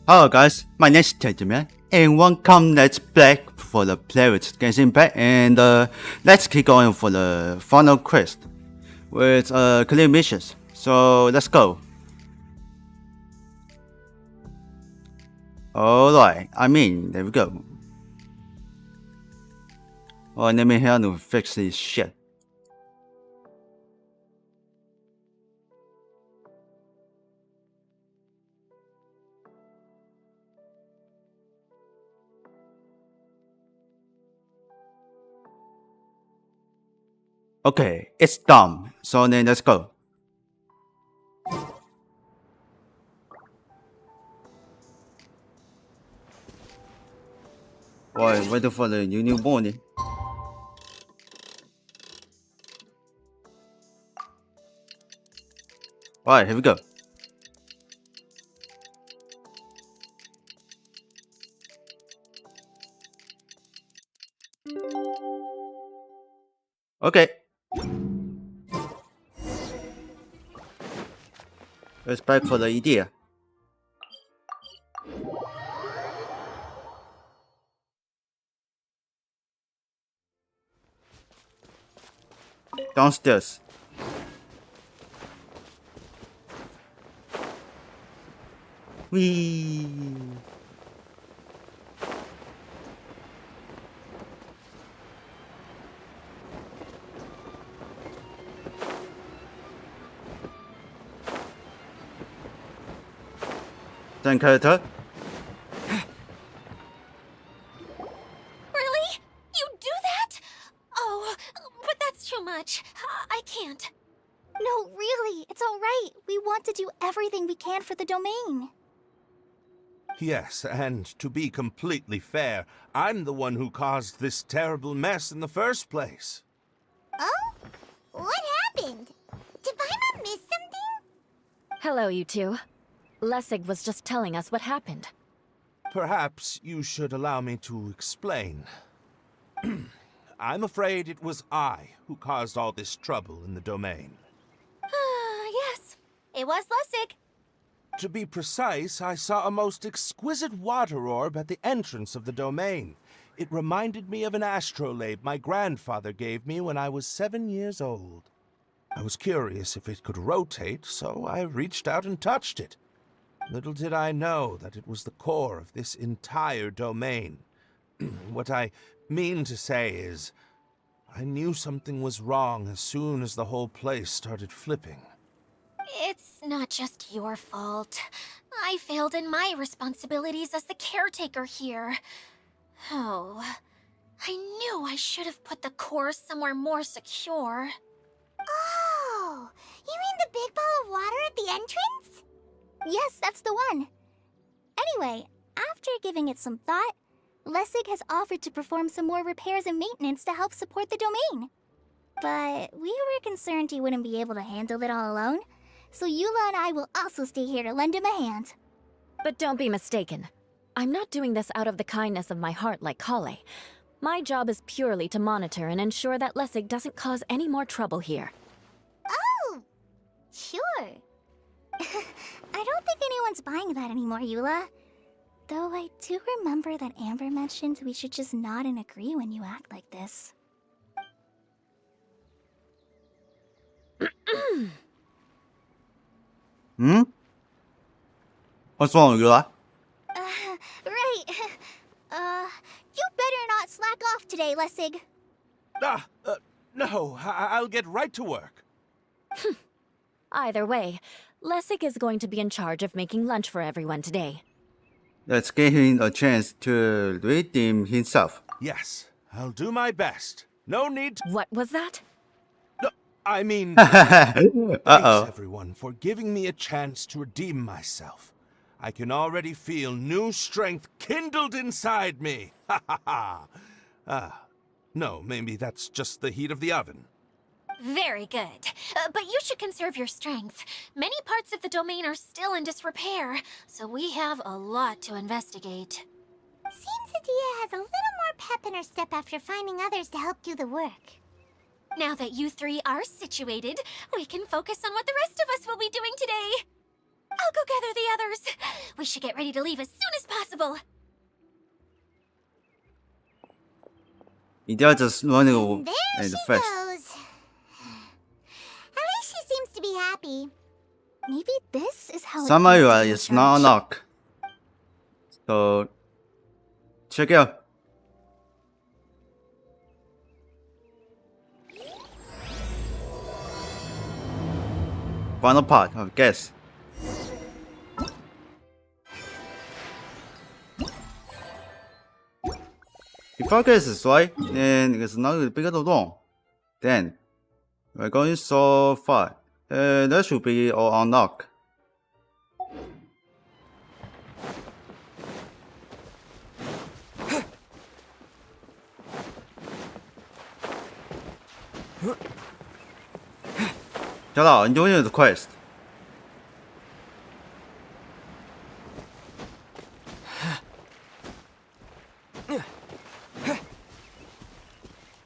Hello guys, my name is Terengineer, and welcome let's play for the player Genshin back, and let's keep going for the final quest with Klee missions. So let's go. Alright, there we go. Oh, let me help to fix this shit. Okay, it's done. So then let's go. Boy, waiting for the new morning. Alright, here we go. Okay. Let's back for the idea. Downstairs. Whee! Then character. Really? You do that? Oh, but that's too much. I can't. No, really, it's all right. We want to do everything we can for the domain. Yes, and to be completely fair, I'm the one who caused this terrible mess in the first place. Oh? What happened? Did Paimon miss something? Hello, you two. Lessig was just telling us what happened. Perhaps you should allow me to explain. I'm afraid it was I who caused all this trouble in the domain. Yes, it was Lessig. To be precise, I saw a most exquisite water orb at the entrance of the domain. It reminded me of an astrolabe my grandfather gave me when I was 7 years old. I was curious if it could rotate, so I reached out and touched it. Little did I know that it was the core of this entire domain. What I mean to say is, I knew something was wrong as soon as the whole place started flipping. It's not just your fault. I failed in my responsibilities as the caretaker here. Oh, I knew I should have put the core somewhere more secure. Oh, you mean the big ball of water at the entrance? Yes, that's the one. Anyway, after giving it some thought, Lessig has offered to perform some more repairs and maintenance to help support the domain. But we were concerned he wouldn't be able to handle it all alone, so Eula and I will also stay here to lend him a hand. But don't be mistaken. I'm not doing this out of the kindness of my heart like Klee. My job is purely to monitor and ensure that Lessig doesn't cause any more trouble here. Oh, sure. I don't think anyone's buying that anymore, Eula. Though I do remember that Amber mentioned we should just nod and agree when you act like this. Hmm? What's wrong, Eula? Right. You better not slack off today, Lessig. No, I'll get right to work. Either way, Lessig is going to be in charge of making lunch for everyone today. Let's give him a chance to redeem himself. Yes, I'll do my best. No need to... What was that? No, I mean... Thanks, Uh-oh. everyone, for giving me a chance to redeem myself. I can already feel new strength kindled inside me. Ha ha ha. No, maybe that's just the heat of the oven. Very good. But you should conserve your strength. Many parts of the domain are still in disrepair, so we have a lot to investigate. Seems Adia has a little more pep in her step after finding others to help do the work. Now that you three are situated, we can focus on what the rest of us will be doing today. I'll go gather the others. We should get ready to leave as soon as possible. 一定要 just run And there and she fast. goes. At least she seems to be happy. Maybe this is how Some it feels to area be in is not charge. unlocked. So check it out. Final part of guess. If our guess is right, then it's not bigger than wrong. Then we're going so far. That should be all unlocked. Shut up, I'm doing the quest.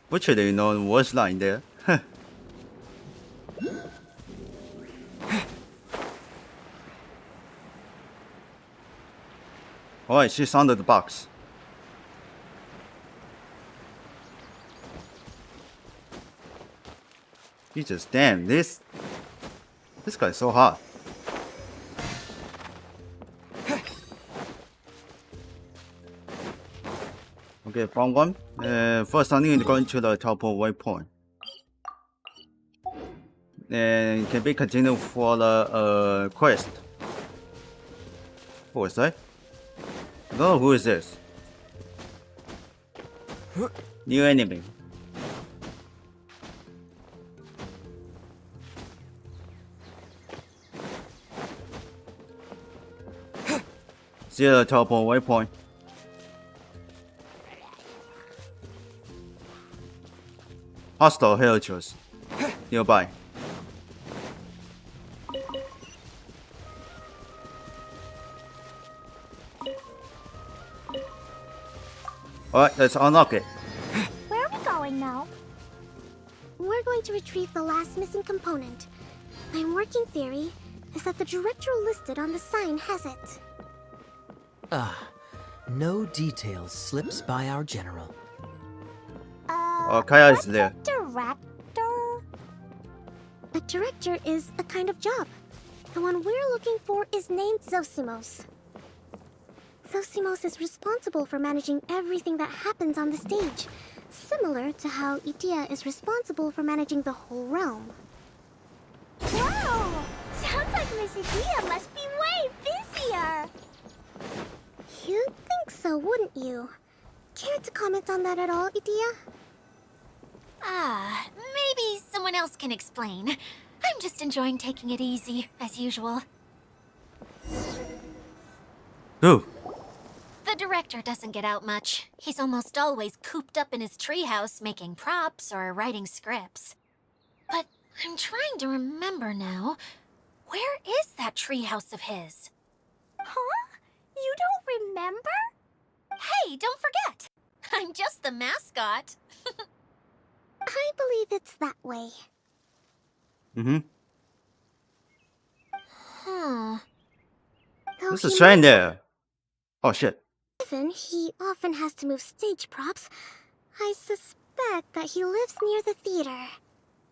Literally, you know, worst line there. Alright, she's under the box. Jesus, damn, this guy's so hot. Okay, found one. First I need to go into the teleport waypoint. And can be continued for the quest. Who is that? I don't know who is this. New enemy. See the teleport waypoint. Hostile villagers nearby. Alright, let's unlock it. Where are we going now? We're going to retrieve the last missing component. My working theory is that the director listed on the sign has it. No details slips by our general. Oh, Kaya is there. Director? A director is a kind of job. The one we're looking for is named Zosimos. Zosimos is responsible for managing everything that happens on the stage, similar to how Itea is responsible for managing the whole realm. Whoa! Sounds like Miss Itea must be way busier! You'd think so, wouldn't you? Care to comment on that at all, Itea? Maybe someone else can explain. I'm just enjoying taking it easy, as usual. Who? The director doesn't get out much. He's almost always cooped up in his treehouse making props or writing scripts. But I'm trying to remember now. Where is that treehouse of his? Huh? You don't remember? Hey, don't forget! I'm just the mascot. I believe it's that way. Mm-hmm. Huh. Though There's a he train might there. Oh shit. Given he often has to move stage props, I suspect that he lives near the theater.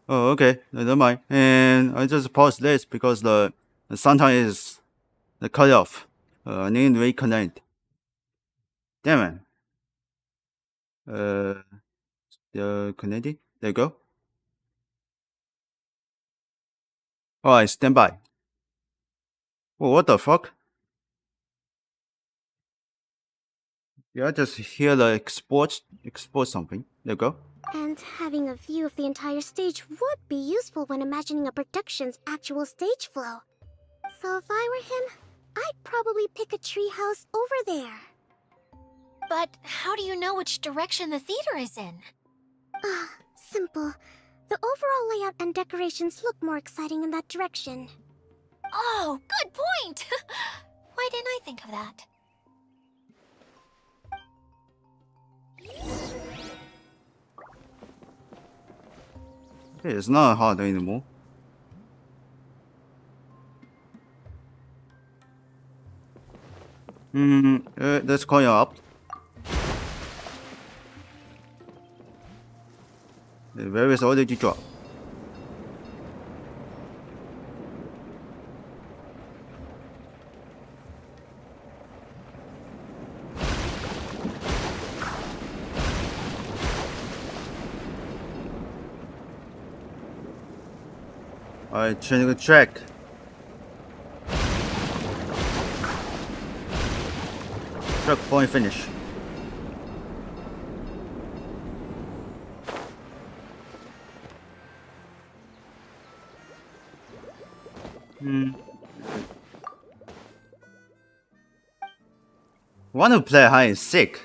Oh, okay. Never mind. And I just paused this because the sometime is the cut off. I need to reconnect. Damn it. The connected. There you go. Alright, stand by. Oh, what the fuck? Yeah, I just hear the export something. There you go. And having a view of the entire stage would be useful when imagining a production's actual stage flow. So if I were him, I'd probably pick a treehouse over there. But how do you know which direction the theater is in? Simple. The overall layout and decorations look more exciting in that direction. Oh, good point! Why didn't I think of that? Okay, it's not hard anymore. Let's call you up. Where is all did you drop? Alright, changing the track. Track point finish. Want to play hide and seek?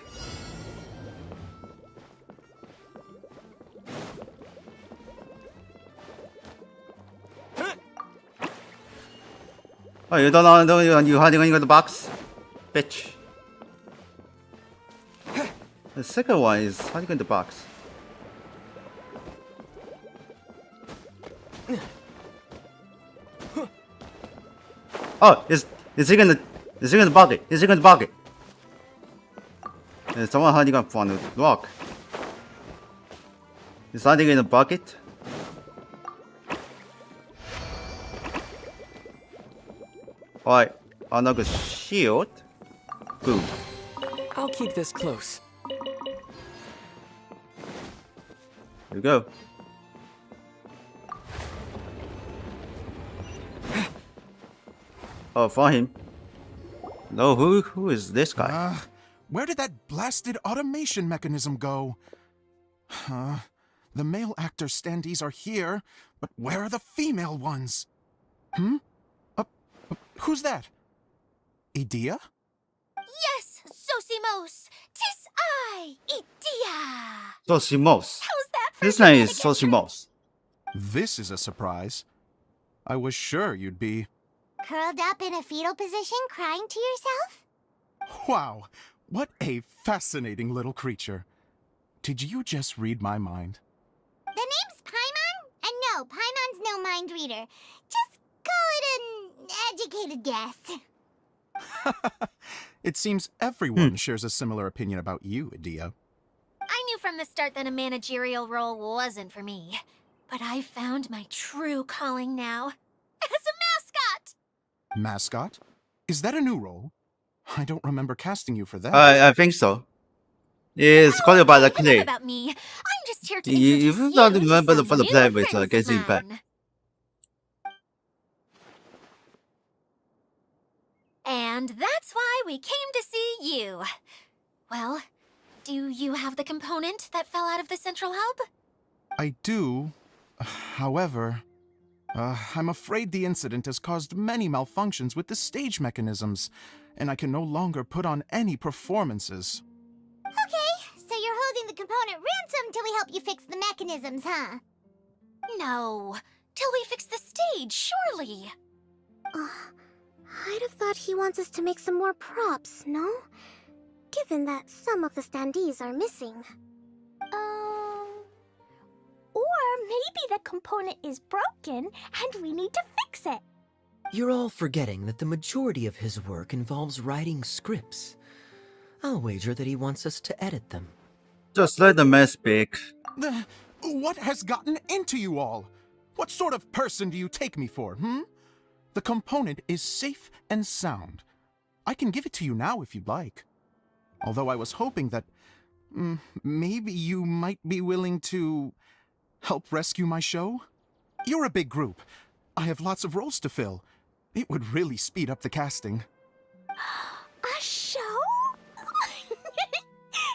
Oh, you don't know you hiding in the box? Bitch. The second one is hiding in the box. Oh, is he in the bucket? Is he in the bucket? There's someone hiding up on the rock. Is hiding in the bucket? Alright, another shield. Boom. I'll keep this close. Here we go. Oh, found him. No, who is this guy? Where did that blasted automation mechanism go? The male actor standees are here, but where are the female ones? Who's that? Idea? Yes, Sosimos! 'Tis I, Idea! Sosimos. How's that for His name is shenanigans? Sosimos. This is a surprise. I was sure you'd be... Curled up in a fetal position, crying to yourself? Wow, what a fascinating little creature. Did you just read my mind? The name's Paimon? And no, Paimon's no mind reader. Just call it an educated guess. It seems everyone shares a similar opinion about you, Idea. I knew from the start that a managerial role wasn't for me. But I found my true calling now. As a mascot! Mascot? Is that a new role? I don't remember casting you for that. I think so. It's called by the Enough Klee. about me. I'm just here to You introduce don't to remember some for the new play with friends of Genshin Impact. mine. And that's why we came to see you. Well, do you have the component that fell out of the central hub? I do. However, I'm afraid the incident has caused many malfunctions with the stage mechanisms, and I can no longer put on any performances. Okay, so you're holding the component ransom till we help you fix the mechanisms, huh? No, till we fix the stage, surely. I'd have thought he wants us to make some more props, no? Given that some of the standees are missing. Or maybe the component is broken and we need to fix it. You're all forgetting that the majority of his work involves writing scripts. I'll wager that he wants us to edit them. Just let the man speak. What has gotten into you all? What sort of person do you take me for, The component is safe and sound. I can give it to you now if you'd like. Although I was hoping that maybe you might be willing to help rescue my show? You're a big group. I have lots of roles to fill. It would really speed up the casting. A show?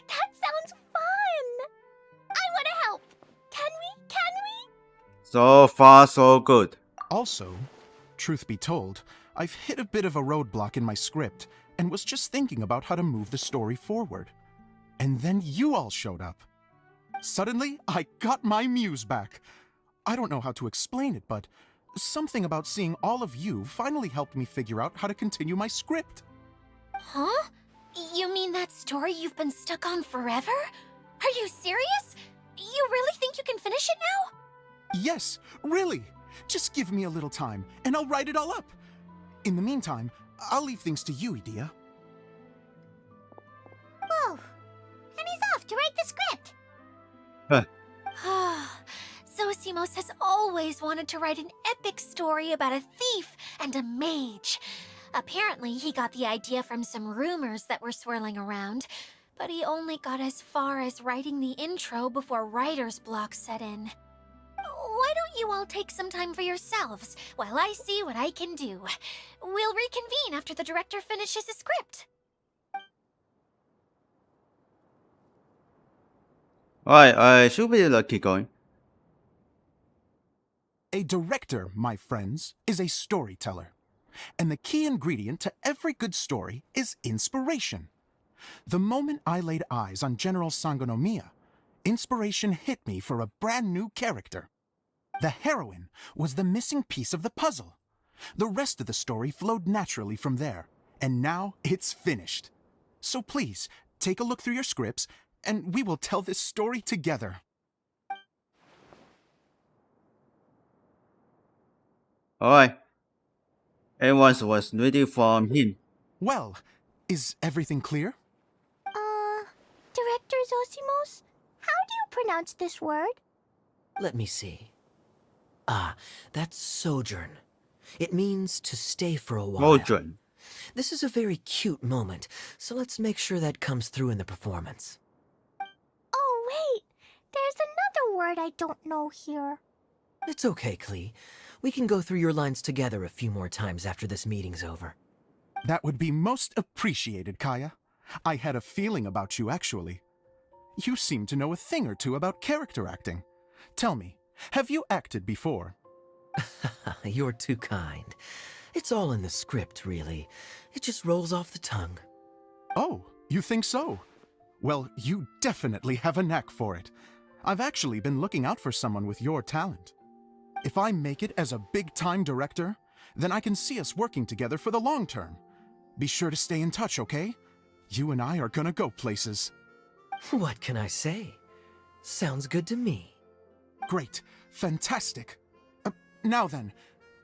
That sounds fun! I want to help! Can we? So far, so good. Also, truth be told, I've hit a bit of a roadblock in my script and was just thinking about how to move the story forward. And then you all showed up. Suddenly, I got my muse back. I don't know how to explain it, but something about seeing all of you finally helped me figure out how to continue my script. Huh? You mean that story you've been stuck on forever? Are you serious? You really think you can finish it now? Yes, really. Just give me a little time, and I'll write it all up. In the meantime, I'll leave things to you, Idea. to write the script. Huh. Zosimos has always wanted to write an epic story about a thief and a mage. Apparently, he got the idea from some rumors that were swirling around, but he only got as far as writing the intro before writer's block set in. Why don't you all take some time for yourselves while I see what I can do? We'll reconvene after the director finishes his script. Alright, I should be able to keep going. A director, my friends, is a storyteller. And the key ingredient to every good story is inspiration. The moment I laid eyes on General Sangonomiya, inspiration hit me for a brand new character. The heroine was the missing piece of the puzzle. The rest of the story flowed naturally from there, and now it's finished. So please, take a look through your scripts, and we will tell this story together. Alright. Everyone was ready from him. Well, is everything clear? Director Zosimos, how do you pronounce this word? Let me see. Ah, that's sojourn. It means to stay for a while. Sojourn. This is a very cute moment, so let's make sure that comes through in the performance. Oh, wait. There's another word I don't know here. It's okay, Klee. We can go through your lines together a few more times after this meeting's over. That would be most appreciated, Kaya. I had a feeling about you, actually. You seem to know a thing or two about character acting. Tell me, have you acted before? You're too kind. It's all in the script, really. It just rolls off the tongue. Oh, you think so? Well, you definitely have a knack for it. I've actually been looking out for someone with your talent. If I make it as a big-time director, then I can see us working together for the long term. Be sure to stay in touch, okay? You and I are gonna go places. What can I say? Sounds good to me. Great. Fantastic. Now then,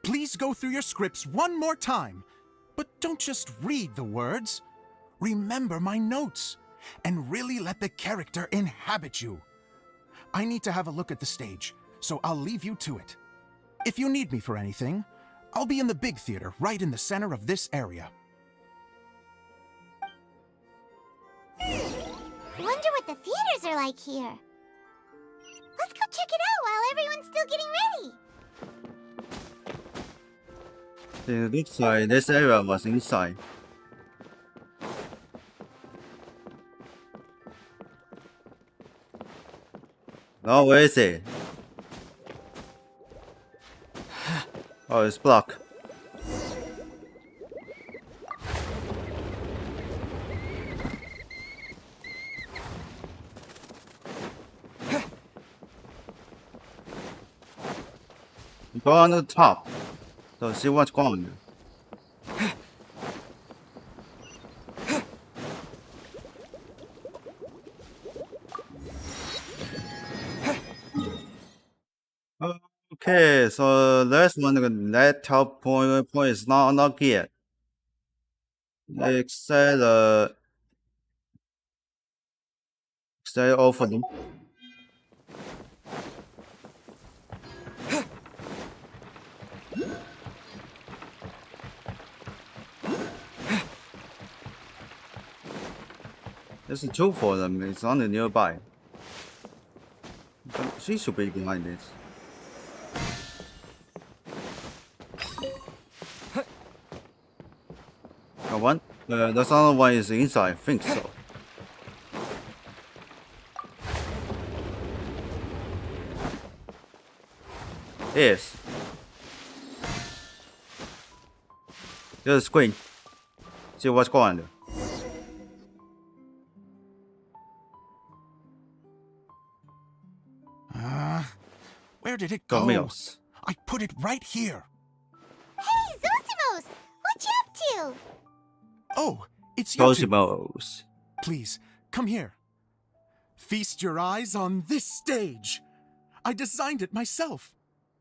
please go through your scripts one more time. But don't just read the words. Remember my notes, and really let the character inhabit you. I need to have a look at the stage, so I'll leave you to it. If you need me for anything, I'll be in the big theater right in the center of this area. Wonder what the theaters are like here. Let's go check it out while everyone's still getting ready. It looks like this area was inside. Now where is it? Oh, it's blocked. Go on the top. So see what's going on. Okay, so there's one that top point is not unlocked yet. Except all for them. There's two for them, it's only nearby. She should be behind this. One? The other one is inside, I think so. Yes. There's a screen. See what's going on there. Where did it go? Meals. I put it right here. Hey, Zosimos! What you up to? Oh, it's you two. Cosmos. Please, come here. Feast your eyes on this stage. I designed it myself.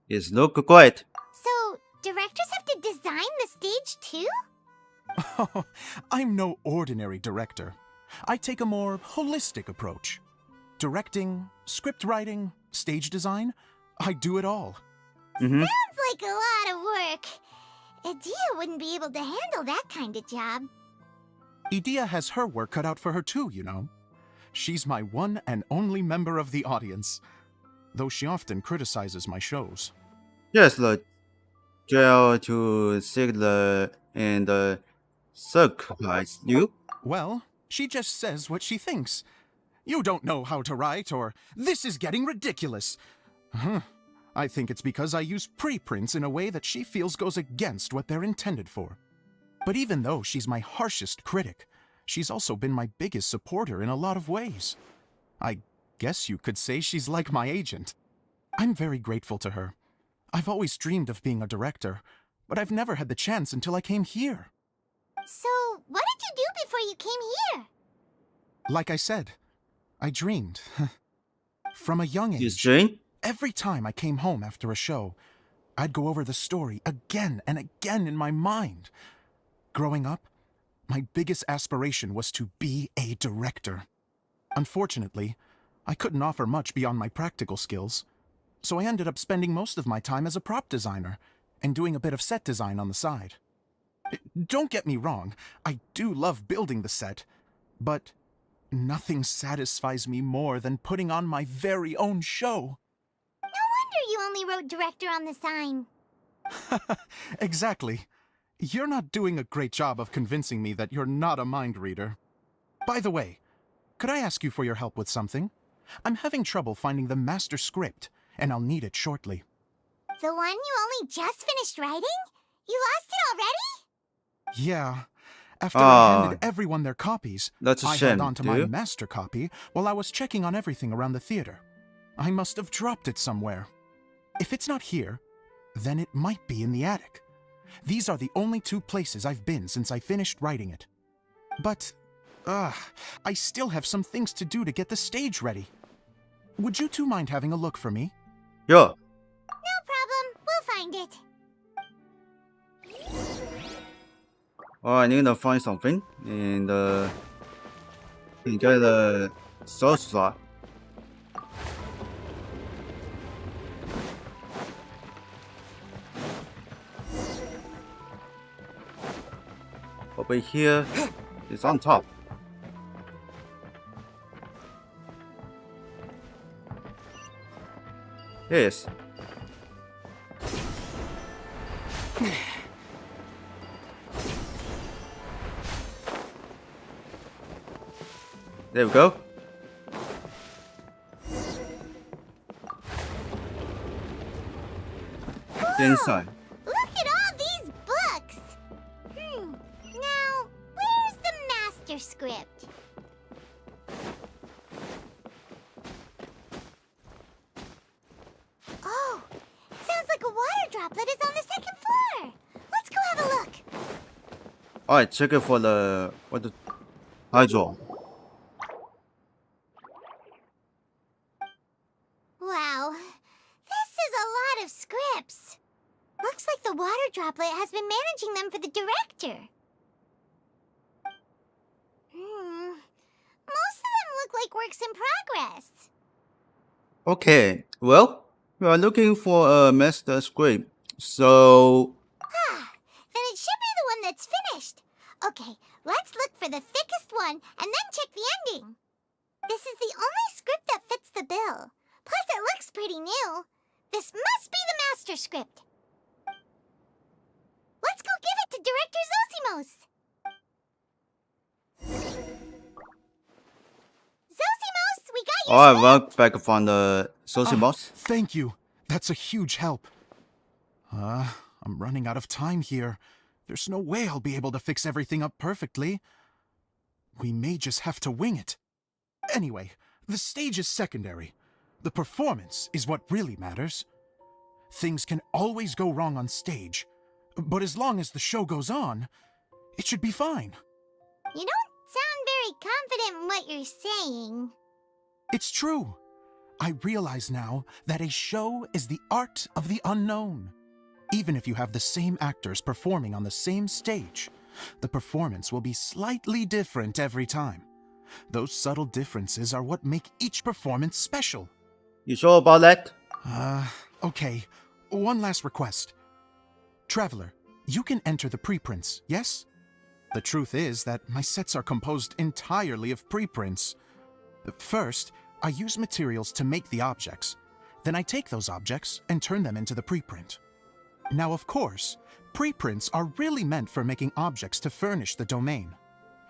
It's look great. So, directors have to design the stage too? Oh, I'm no ordinary director. I take a more holistic approach. directing, script writing, stage design. I do it all. Mm-hmm. Sounds like a lot of work. Adia wouldn't be able to handle that kind of job. Edea has her work cut out for her too, you know. She's my one and only member of the audience, though she often criticizes my shows. Yes, the jail to Sigler and surprise you. Well, she just says what she thinks. You don't know how to write, or this is getting ridiculous. I think it's because I use preprints in a way that she feels goes against what they're intended for. But even though she's my harshest critic, she's also been my biggest supporter in a lot of ways. I guess you could say she's like my agent. I'm very grateful to her. I've always dreamed of being a director, but I've never had the chance until I came here. So, what did you do before you came here? Like I said, I dreamed. From a young You age, dream? every time I came home after a show, I'd go over the story again and again in my mind. Growing up, my biggest aspiration was to be a director. Unfortunately, I couldn't offer much beyond my practical skills, so I ended up spending most of my time as a prop designer and doing a bit of set design on the side. Don't get me wrong, I do love building the set, but nothing satisfies me more than putting on my very own show. No wonder you only wrote director on the sign. Exactly. You're not doing a great job of convincing me that you're not a mind reader. By the way, could I ask you for your help with something? I'm having trouble finding the master script, and I'll need it shortly. The one you only just finished writing? You lost it already? Yeah. After I handed everyone their copies, That's a I shame, held on to my dude. master copy while I was checking on everything around the theater. I must have dropped it somewhere. If it's not here, then it might be in the attic. These are the only two places I've been since I finished writing it. But, I still have some things to do to get the stage ready. Would you two mind having a look for me? Yeah. No problem. We'll find it. Oh, I need to find something and get the source slot. Over here, it's on top. Yes. There we go. Inside. Look at all these books! Now, where's the master script? Oh, it sounds like a water droplet is on the second floor. Let's go have a look. Alright, check it for the hydro. Wow, this is a lot of scripts. Looks like the water droplet has been managing them for the director. Most of them look like works in progress. Okay, well, we are looking for a master script, so Then it should be the one that's finished. Okay, let's look for the thickest one and then check the ending. This is the only script that fits the bill. Plus, it looks pretty new. This must be the master script. Let's go give it to Director Zosimos. Zosimos, we got your alright, script. well, back from the Sosimos. Thank you. That's a huge help. I'm running out of time here. There's no way I'll be able to fix everything up perfectly. We may just have to wing it. Anyway, the stage is secondary. The performance is what really matters. Things can always go wrong on stage, but as long as the show goes on, it should be fine. You don't sound very confident in what you're saying. It's true. I realize now that a show is the art of the unknown. Even if you have the same actors performing on the same stage, the performance will be slightly different every time. Those subtle differences are what make each performance special. You sure about that? Okay. One last request. Traveler, you can enter the preprints, yes? The truth is that my sets are composed entirely of preprints. First, I use materials to make the objects. Then I take those objects and turn them into the preprint. Now, of course, preprints are really meant for making objects to furnish the domain.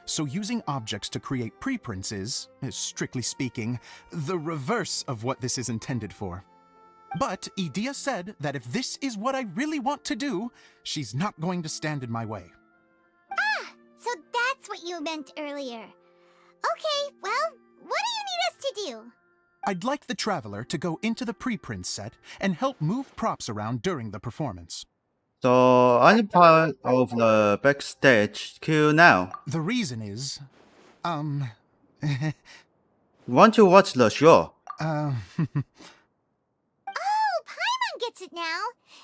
So using objects to create preprints is, strictly speaking, the reverse of what this is intended for. But Edea said that if this is what I really want to do, she's not going to stand in my way. Ah, so that's what you meant earlier. Okay, well, what do you need us to do? I'd like the Traveler to go into the preprint set and help move props around during the performance. So I'm part of the backstage queue now. The reason is, Want to watch the show? Oh, Paimon gets it now.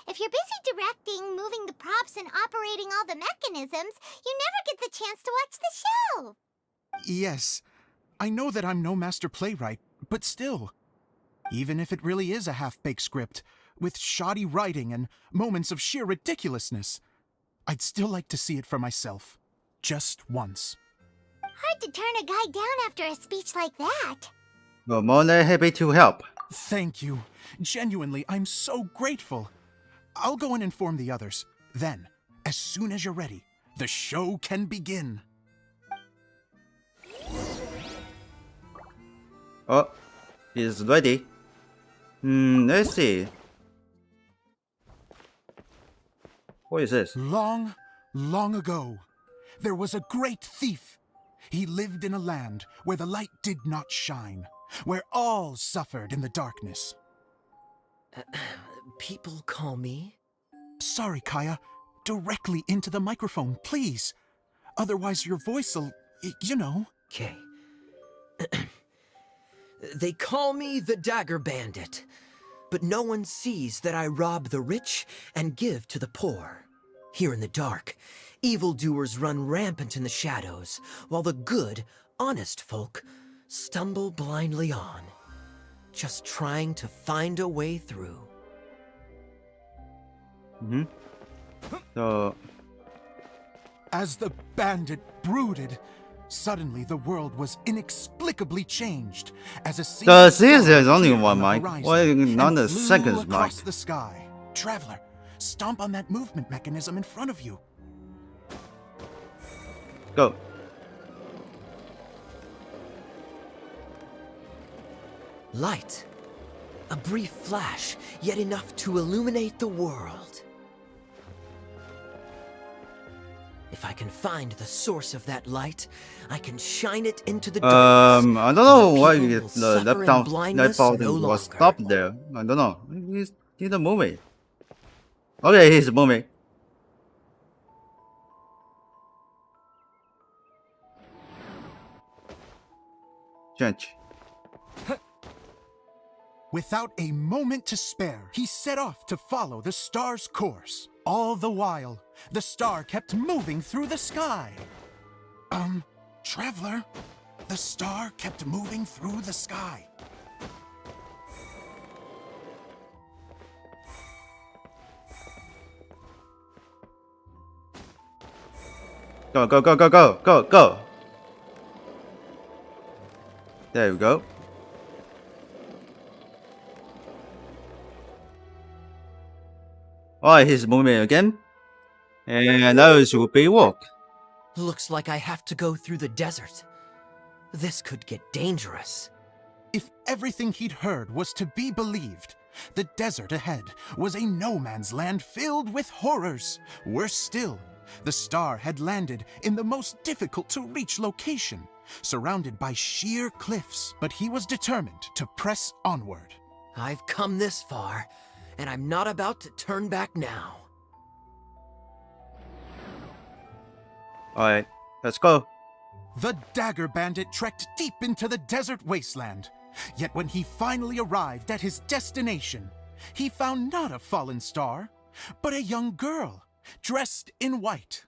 If you're busy directing, moving the props, and operating all the mechanisms, you never get the chance to watch the show. Yes, I know that I'm no master playwright, but still. Even if it really is a half-baked script, with shoddy writing and moments of sheer ridiculousness, I'd still like to see it for myself. Just once. Hard to turn a guy down after a speech like that. We're more than happy to help. Thank you. Genuinely, I'm so grateful. I'll go and inform the others. Then, as soon as you're ready, the show can begin. Oh, he's ready. Let's see. What is this? Long, long ago, there was a great thief. He lived in a land where the light did not shine, where all suffered in the darkness. People call me? Sorry, Kaya. Directly into the microphone, please. Otherwise your voice'll, you know. Okay. They call me the Dagger Bandit, but no one sees that I rob the rich and give to the poor. Here in the dark, evildoers run rampant in the shadows, while the good, honest folk stumble blindly on, just trying to find a way through. So, As the bandit brooded, suddenly the world was inexplicably changed as a the series is only appeared one on the mic. horizon Why not and the flew second mic? across the sky. Traveler, stomp on that movement mechanism in front of you. Go. Light. A brief flash, yet enough to illuminate the world. If I can find the source of that light, I can shine it into the darkness. I don't know and why people will the suffer left in down blindness left no button was longer. stopped there. I don't know. He's in the movie. Okay, he's moving. Change. Without a moment to spare, he set off to follow the star's course. All the while, the star kept moving through the sky. Traveler, the star kept moving through the sky. Go, go, go, go, go, go, go. There we go. Alright, he's moving again. And those will be walk. Looks like I have to go through the desert. This could get dangerous. If everything he'd heard was to be believed, the desert ahead was a no-man's land filled with horrors. Worse still, the star had landed in the most difficult-to-reach location, surrounded by sheer cliffs, but he was determined to press onward. I've come this far, and I'm not about to turn back now. Alright, let's go. The Dagger Bandit trekked deep into the desert wasteland. Yet when he finally arrived at his destination, he found not a fallen star, but a young girl, dressed in white.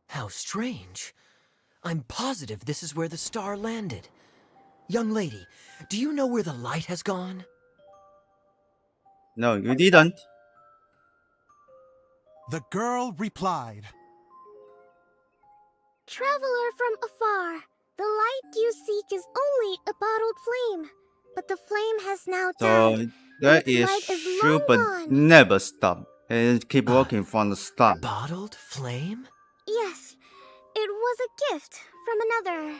How strange. I'm positive this is where the star landed. Young lady, do you know where the light has gone? No, you didn't. The girl replied. Traveler from afar, the light you seek is only a bottled flame. But the flame has now So died. that Its is light is true, long but gone. never stop. And keep working from the start. Bottled flame? Yes, it was a gift from another.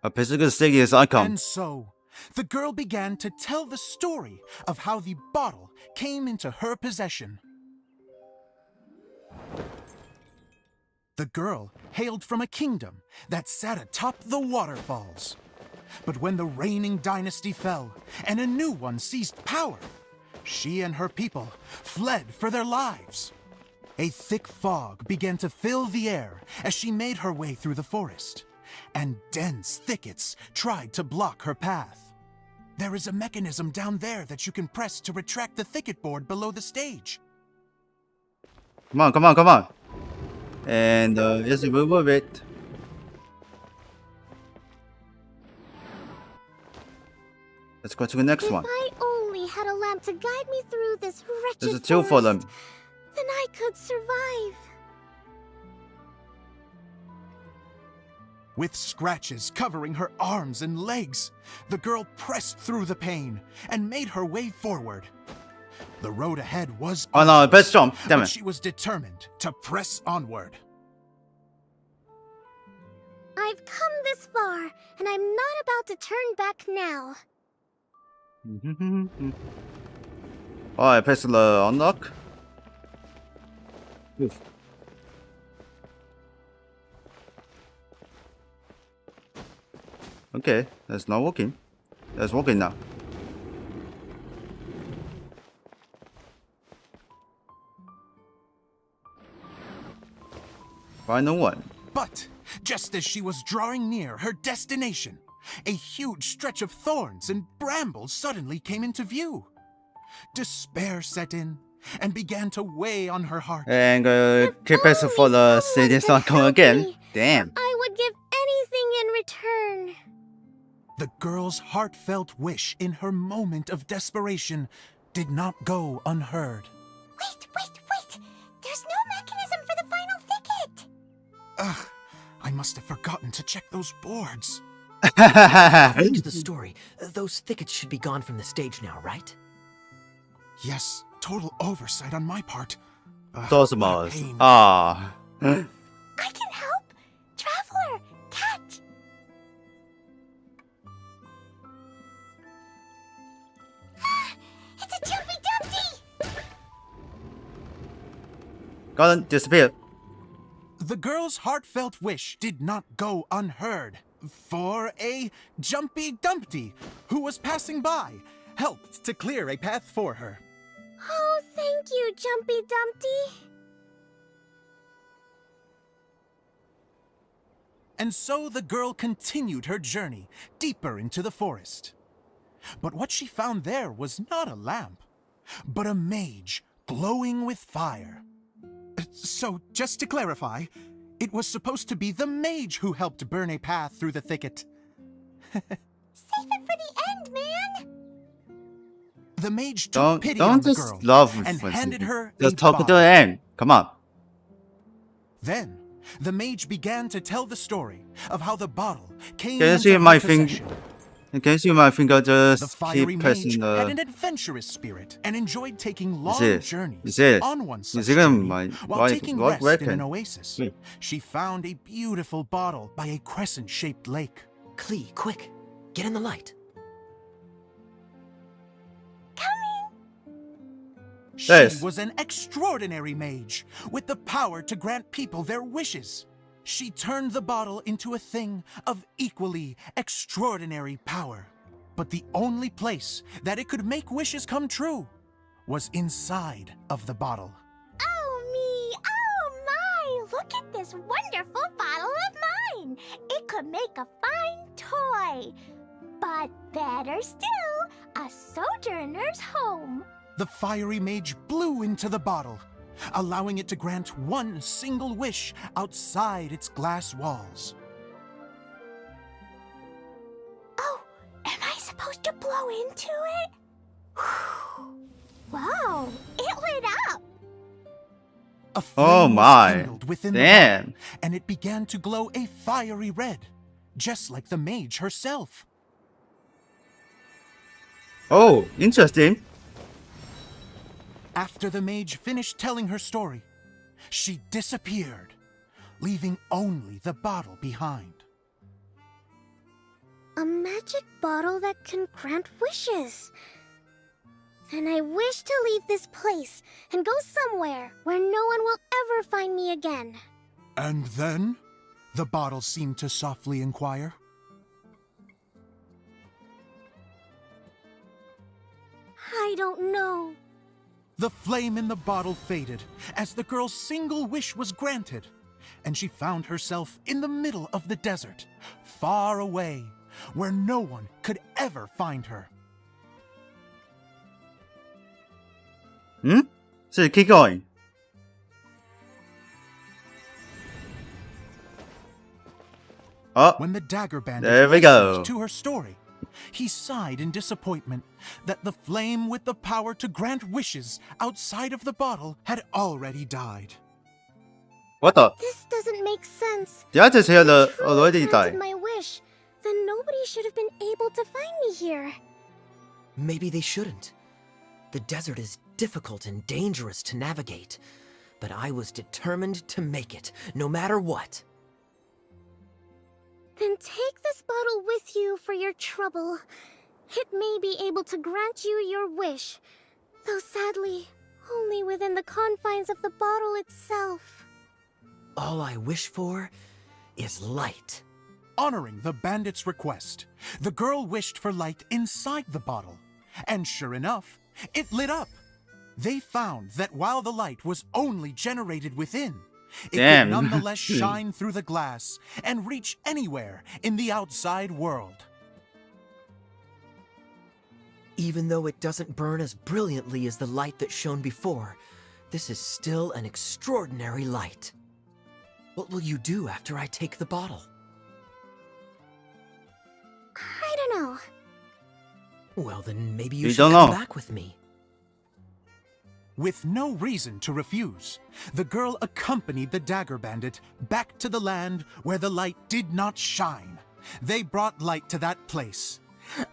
A physical serious icon. And so, the girl began to tell the story of how the bottle came into her possession. The girl hailed from a kingdom that sat atop the waterfalls. But when the reigning dynasty fell and a new one seized power, she and her people fled for their lives. A thick fog began to fill the air as she made her way through the forest, and dense thickets tried to block her path. There is a mechanism down there that you can press to retract the thicket board below the stage. Come on, come on, come on. And just remove it. Let's go to the next one. If I only had a lamp to guide me through this wretched There's a two for them. forest, then I could survive. With scratches covering her arms and legs, the girl pressed through the pain and made her way forward. The road ahead was Oh no, arduous, best jump. Damn but it. she was determined to press onward. I've come this far, and I'm not about to turn back now. Alright, press the unlock. Oof. Okay, that's not working. That's working now. Final one. But just as she was drawing near her destination, a huge stretch of thorns and brambles suddenly came into view. Despair set in and began to weigh on her heart. And keep pressing for the CD icon again. Damn. I would give anything in return. The girl's heartfelt wish in her moment of desperation did not go unheard. Wait! There's no mechanism for the final thicket! Ugh, I must have forgotten to check those boards. According to the story, those thickets should be gone from the stage now, right? Yes, total oversight on my part. Ugh, Those what a mouse. pain. Ah. I can help! Traveler, catch! It's a Jumpy Dumpty! Gone, disappear. The girl's heartfelt wish did not go unheard, for a Jumpy Dumpty who was passing by helped to clear a path for her. Oh, thank you, Jumpy Dumpty. And so the girl continued her journey deeper into the forest. But what she found there was not a lamp, but a mage glowing with fire. So, just to clarify, it was supposed to be the mage who helped burn a path through the thicket. Save it for the end, man! The mage took pity on Don't the just girl love and handed her Just a talk to the bottle. end. Come on. Then, the mage began to tell the story of how the bottle came Can you into see her my possession. Can you see my finger The just fiery keep mage pressing had an the... adventurous spirit and enjoyed taking long it. journeys Is it? on one such Is it journey my while right- taking right rest in an weapon? oasis. Wait. She found a beautiful bottle by a crescent-shaped lake. Klee, quick, get in the light. She Yes. was an extraordinary mage with the power to grant people their wishes. She turned the bottle into a thing of equally extraordinary power. But the only place that it could make wishes come true was inside of the bottle. Oh me! Oh my! Look at this wonderful bottle of mine! It could make a fine toy! But better still, a sojourner's home! The fiery mage blew into the bottle, allowing it to grant one single wish outside its glass walls. Oh, blow into it? Whoa, it lit up! A flame Oh was my. kindled within the Damn. bottle, and it began to glow a fiery red, just like the mage herself. Oh, interesting. After the mage finished telling her story, she disappeared, leaving only the bottle behind. A magic bottle that can grant wishes. Then I wish to leave this place and go somewhere where no one will ever find me again. And then? The bottle seemed to softly inquire. I don't know. The flame in the bottle faded as the girl's single wish was granted, and she found herself in the middle of the desert, far away, where no one could ever find her. So keep going. Oh, When the dagger bandit there we listened go. to her story, he sighed in disappointment that the flame with the power to grant wishes outside of the bottle had already died. What the? This doesn't make sense. Did I just hear the If I truly already granted died? my wish, then nobody should have been able to find me here. Maybe they shouldn't. The desert is difficult and dangerous to navigate, but I was determined to make it, no matter what. Then take this bottle with you for your trouble. It may be able to grant you your wish, though sadly, only within the confines of the bottle itself. All I wish for is light. Honoring the bandit's request, the girl wished for light inside the bottle, and sure enough, it lit up. They found that while the light was only generated within, it Damn. could nonetheless shine through the glass and reach anywhere in the outside world. Even though it doesn't burn as brilliantly as the light that shone before, this is still an extraordinary light. What will you do after I take the bottle? I don't know. Well, then maybe you You should don't come know. back with me. With no reason to refuse, the girl accompanied the dagger bandit back to the land where the light did not shine. They brought light to that place,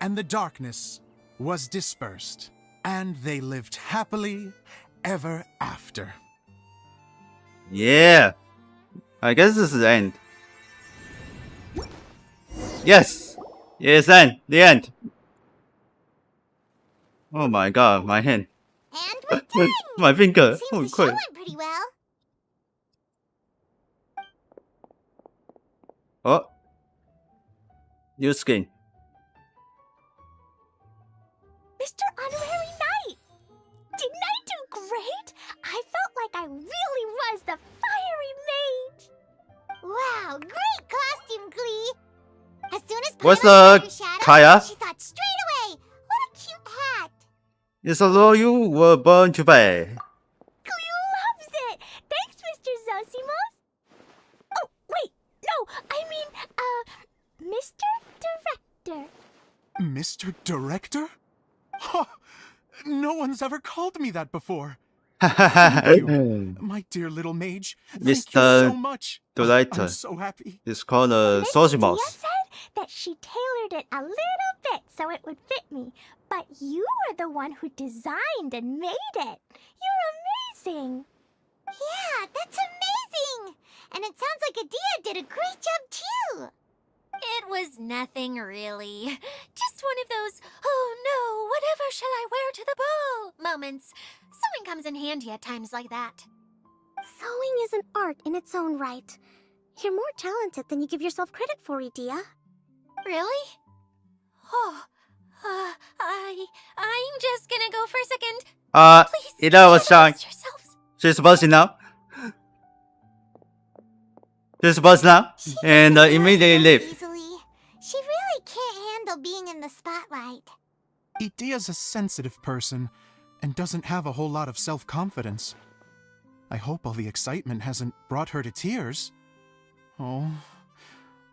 and the darkness was dispersed, and they lived happily ever after. Yeah. I guess this is the end. Yes. Yes, end. The end. Oh my god, my hand. And we're done! My finger. Seems Oh, the show quick. went pretty well. Oh. New skin. Mr. Honorary Knight! Didn't I do great? I felt like I really was the fiery mage! Wow, great costume, Klee! As soon as What's Paimon the saw her shadow, Kaya? she thought straight away, what a cute hat! It's a role you were born to play. Klee loves it! Thanks, Mr. Zosimos! Oh, wait, no, I mean, Mr. Director. Mr. Director? Ha! No one's ever called me that before. Thank you, my dear little mage. Thank you Mr. so much. Director. I'm so happy. It's called Miss Sosimos. Dia said that she tailored it a little bit so it would fit me, but you are the one who designed and made it. You're amazing. Yeah, that's amazing. And it sounds like Adia did a great job too. It was nothing really. Just one of those, oh no, whatever shall I wear to the ball moments. Sewing comes in handy at times like that. Sewing is an art in its own right. You're more talented than you give yourself credit for, Adia. Really? Oh, I'm just gonna go for a second. Please, Ida was shut up shy. yourselves. She's buzzing now. She's buzzing now. And immediately leave. Easily. She really can't handle being in the spotlight. Idia's a sensitive person and doesn't have a whole lot of self-confidence. I hope all the excitement hasn't brought her to tears. Oh,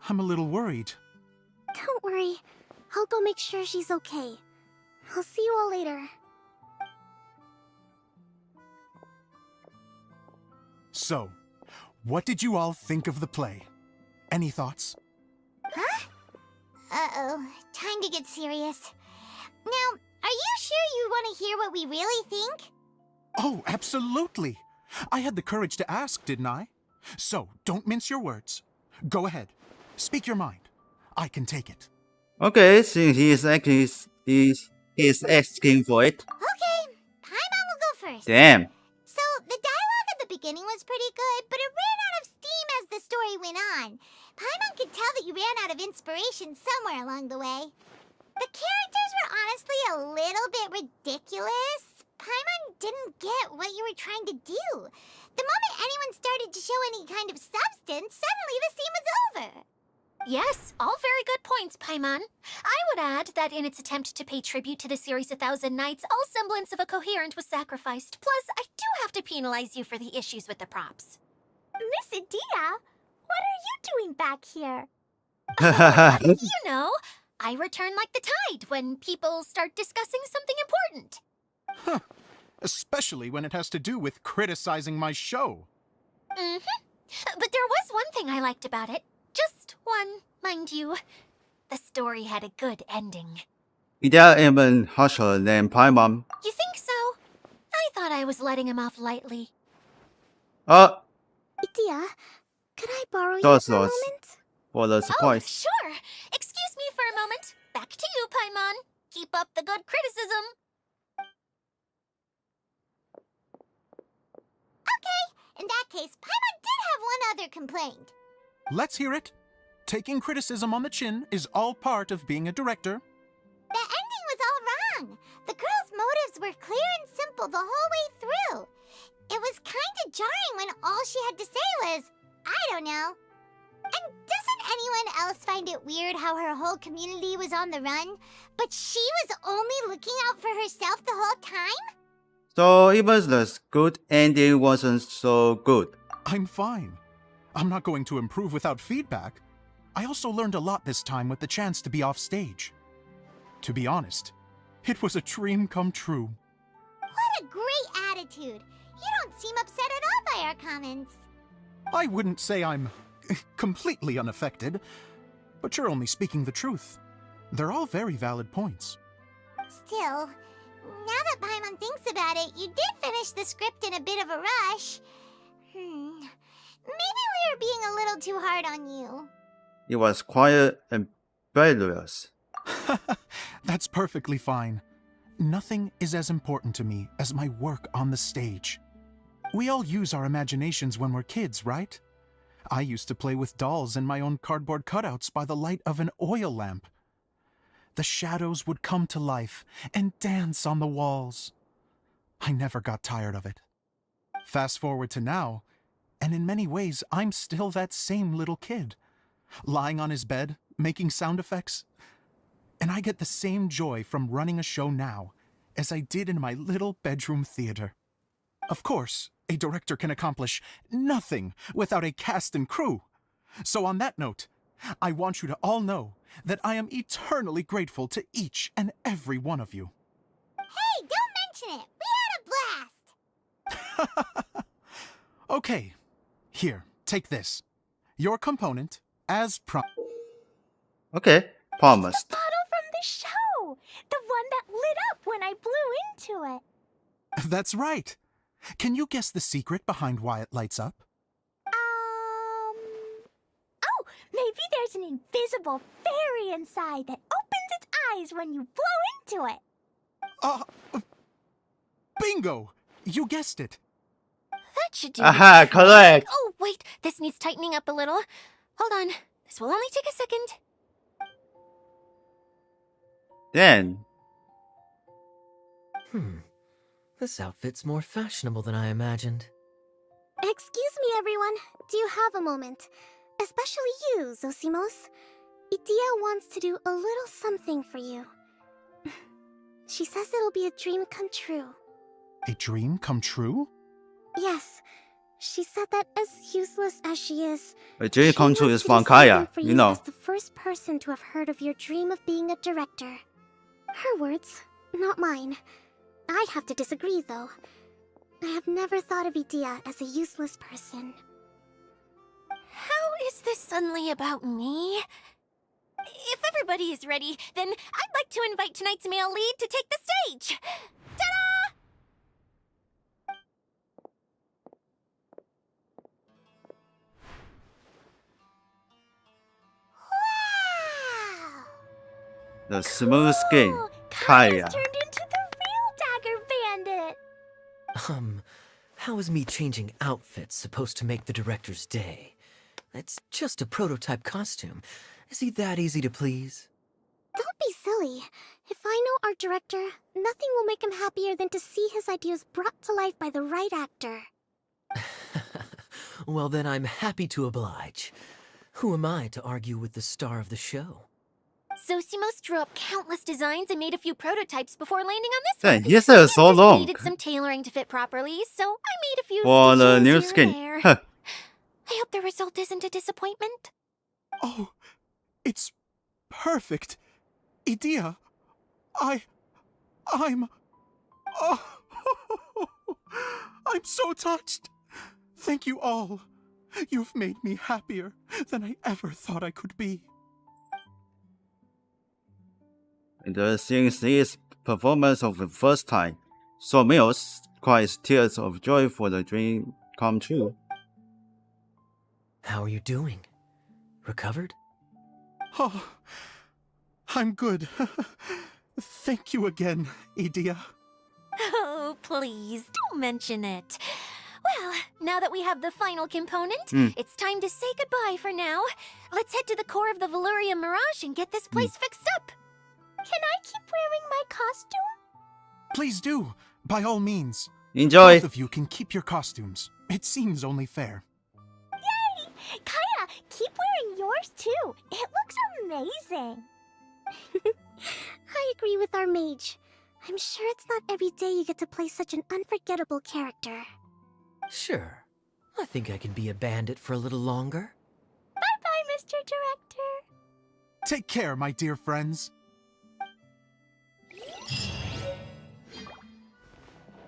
I'm a little worried. Don't worry. I'll go make sure she's okay. I'll see you all later. So, what did you all think of the play? Any thoughts? Huh? Uh-oh, time to get serious. Now, are you sure you want to hear what we really think? Oh, absolutely. I had the courage to ask, didn't I? So, don't mince your words. Go ahead. Speak your mind. I can take it. Okay, since he is asking for it. Okay, Paimon will go first. Damn. So, the dialogue at the beginning was pretty good, but it ran out of steam as the story went on. Paimon could tell that you ran out of inspiration somewhere along the way. The characters were honestly a little bit ridiculous. Paimon didn't get what you were trying to do. The moment anyone started to show any kind of substance, suddenly the scene was over. Yes, all very good points, Paimon. I would add that in its attempt to pay tribute to the series 1,000 Nights, all semblance of a coherent was sacrificed. Plus, I do have to penalize you for the issues with the props. Miss Adia, what are you doing back here? You know, I return like the tide when people start discussing something important. Huh. Especially when it has to do with criticizing my show. But there was one thing I liked about it. Just one, mind you. The story had a good ending. Idea even harsher than Paimon. You think so? I thought I was letting him off lightly. Adia, could I borrow you Those for a lots. moment? For the Oh, surprise. sure. Excuse me for a moment. Back to you, Paimon. Keep up the good criticism. Okay, in that case, Paimon did have one other complaint. Let's hear it. Taking criticism on the chin is all part of being a director. The ending was all wrong. The girl's motives were clear and simple the whole way through. It was kind of jarring when all she had to say was, I don't know. And doesn't anyone else find it weird how her whole community was on the run, but she was only looking out for herself the whole time? So even the good ending wasn't so good. I'm fine. I'm not going to improve without feedback. I also learned a lot this time with the chance to be off stage. To be honest, it was a dream come true. What a great attitude. You don't seem upset at all by our comments. I wouldn't say I'm completely unaffected, but you're only speaking the truth. They're all very valid points. Still, now that Paimon thinks about it, you did finish the script in a bit of a rush. Maybe we were being a little too hard on you. It was quiet and rebellious. That's perfectly fine. Nothing is as important to me as my work on the stage. We all use our imaginations when we're kids, right? I used to play with dolls and my own cardboard cutouts by the light of an oil lamp. The shadows would come to life and dance on the walls. I never got tired of it. Fast forward to now, and in many ways, I'm still that same little kid, lying on his bed, making sound effects. And I get the same joy from running a show now as I did in my little bedroom theater. Of course, a director can accomplish nothing without a cast and crew. So on that note, I want you to all know that I am eternally grateful to each and every one of you. Hey, don't mention it. We had a blast. Okay, here, take this. Your component, as Okay, promised. Bottle from the show. The one that lit up when I blew into it. That's right. Can you guess the secret behind why it lights up? Oh, maybe there's an invisible fairy inside that opens its eyes when you blow into it. Bingo! You guessed it. That should do Aha, it. correct. Oh, wait, this needs tightening up a little. Hold on, this will only take a second. Then, This outfit's more fashionable than I imagined. Excuse me, everyone. Do you have a moment? Especially you, Zosimos. Idia wants to do a little something for you. She says it'll be a dream come true. A dream come true? Yes. She said that as useless as she is, a dream she come true wants is to do from Kaya, something for you know. as the first person to have heard of your dream of being a director. Her words, Not mine. I'd have to disagree, though. I have never thought of Idea as a useless person. How is this suddenly about me? If everybody is ready, then I'd like to invite tonight's male lead to take the stage. Ta-da! Wow! The smooth skin, Cool! Kaya. Kaya's turned into the real Dagger Bandit! How is me changing outfits supposed to make the director's day? It's just a prototype costume. Is he that easy to please? Don't be silly. If I know our director, nothing will make him happier than to see his ideas brought to life by the right actor. Well, then I'm happy to oblige. Who am I to argue with the star of the show? Zosimos drew up countless designs and made a few prototypes before landing on this Dang, one. he said so It just long. needed some tailoring to fit properly, so I made a few For the stitches new here skin. and there. Huh. I hope the result isn't a disappointment. Oh, it's perfect. Idea, I'm... Oh, I'm so touched. Thank you all. You've made me happier than I ever thought I could be. Seeing his performance of the first time, Somils cries tears of joy for the dream come true. How are you doing? Recovered? Oh, I'm good. Thank you again, Idea. Oh, please, don't mention it. Well, now that we have the final component, it's time to say goodbye for now. Let's head to the core of the Valyria Mirage and get this place fixed up. Can I keep wearing my costume? Please do, by all means. Enjoy! Both of you can keep your costumes. It seems only fair. Yay! Kaya, keep wearing yours too. It looks amazing. I agree with our mage. I'm sure it's not every day you get to play such an unforgettable character. Sure. I think I can be a bandit for a little longer. Bye-bye, Mr. Director. Take care, my dear friends.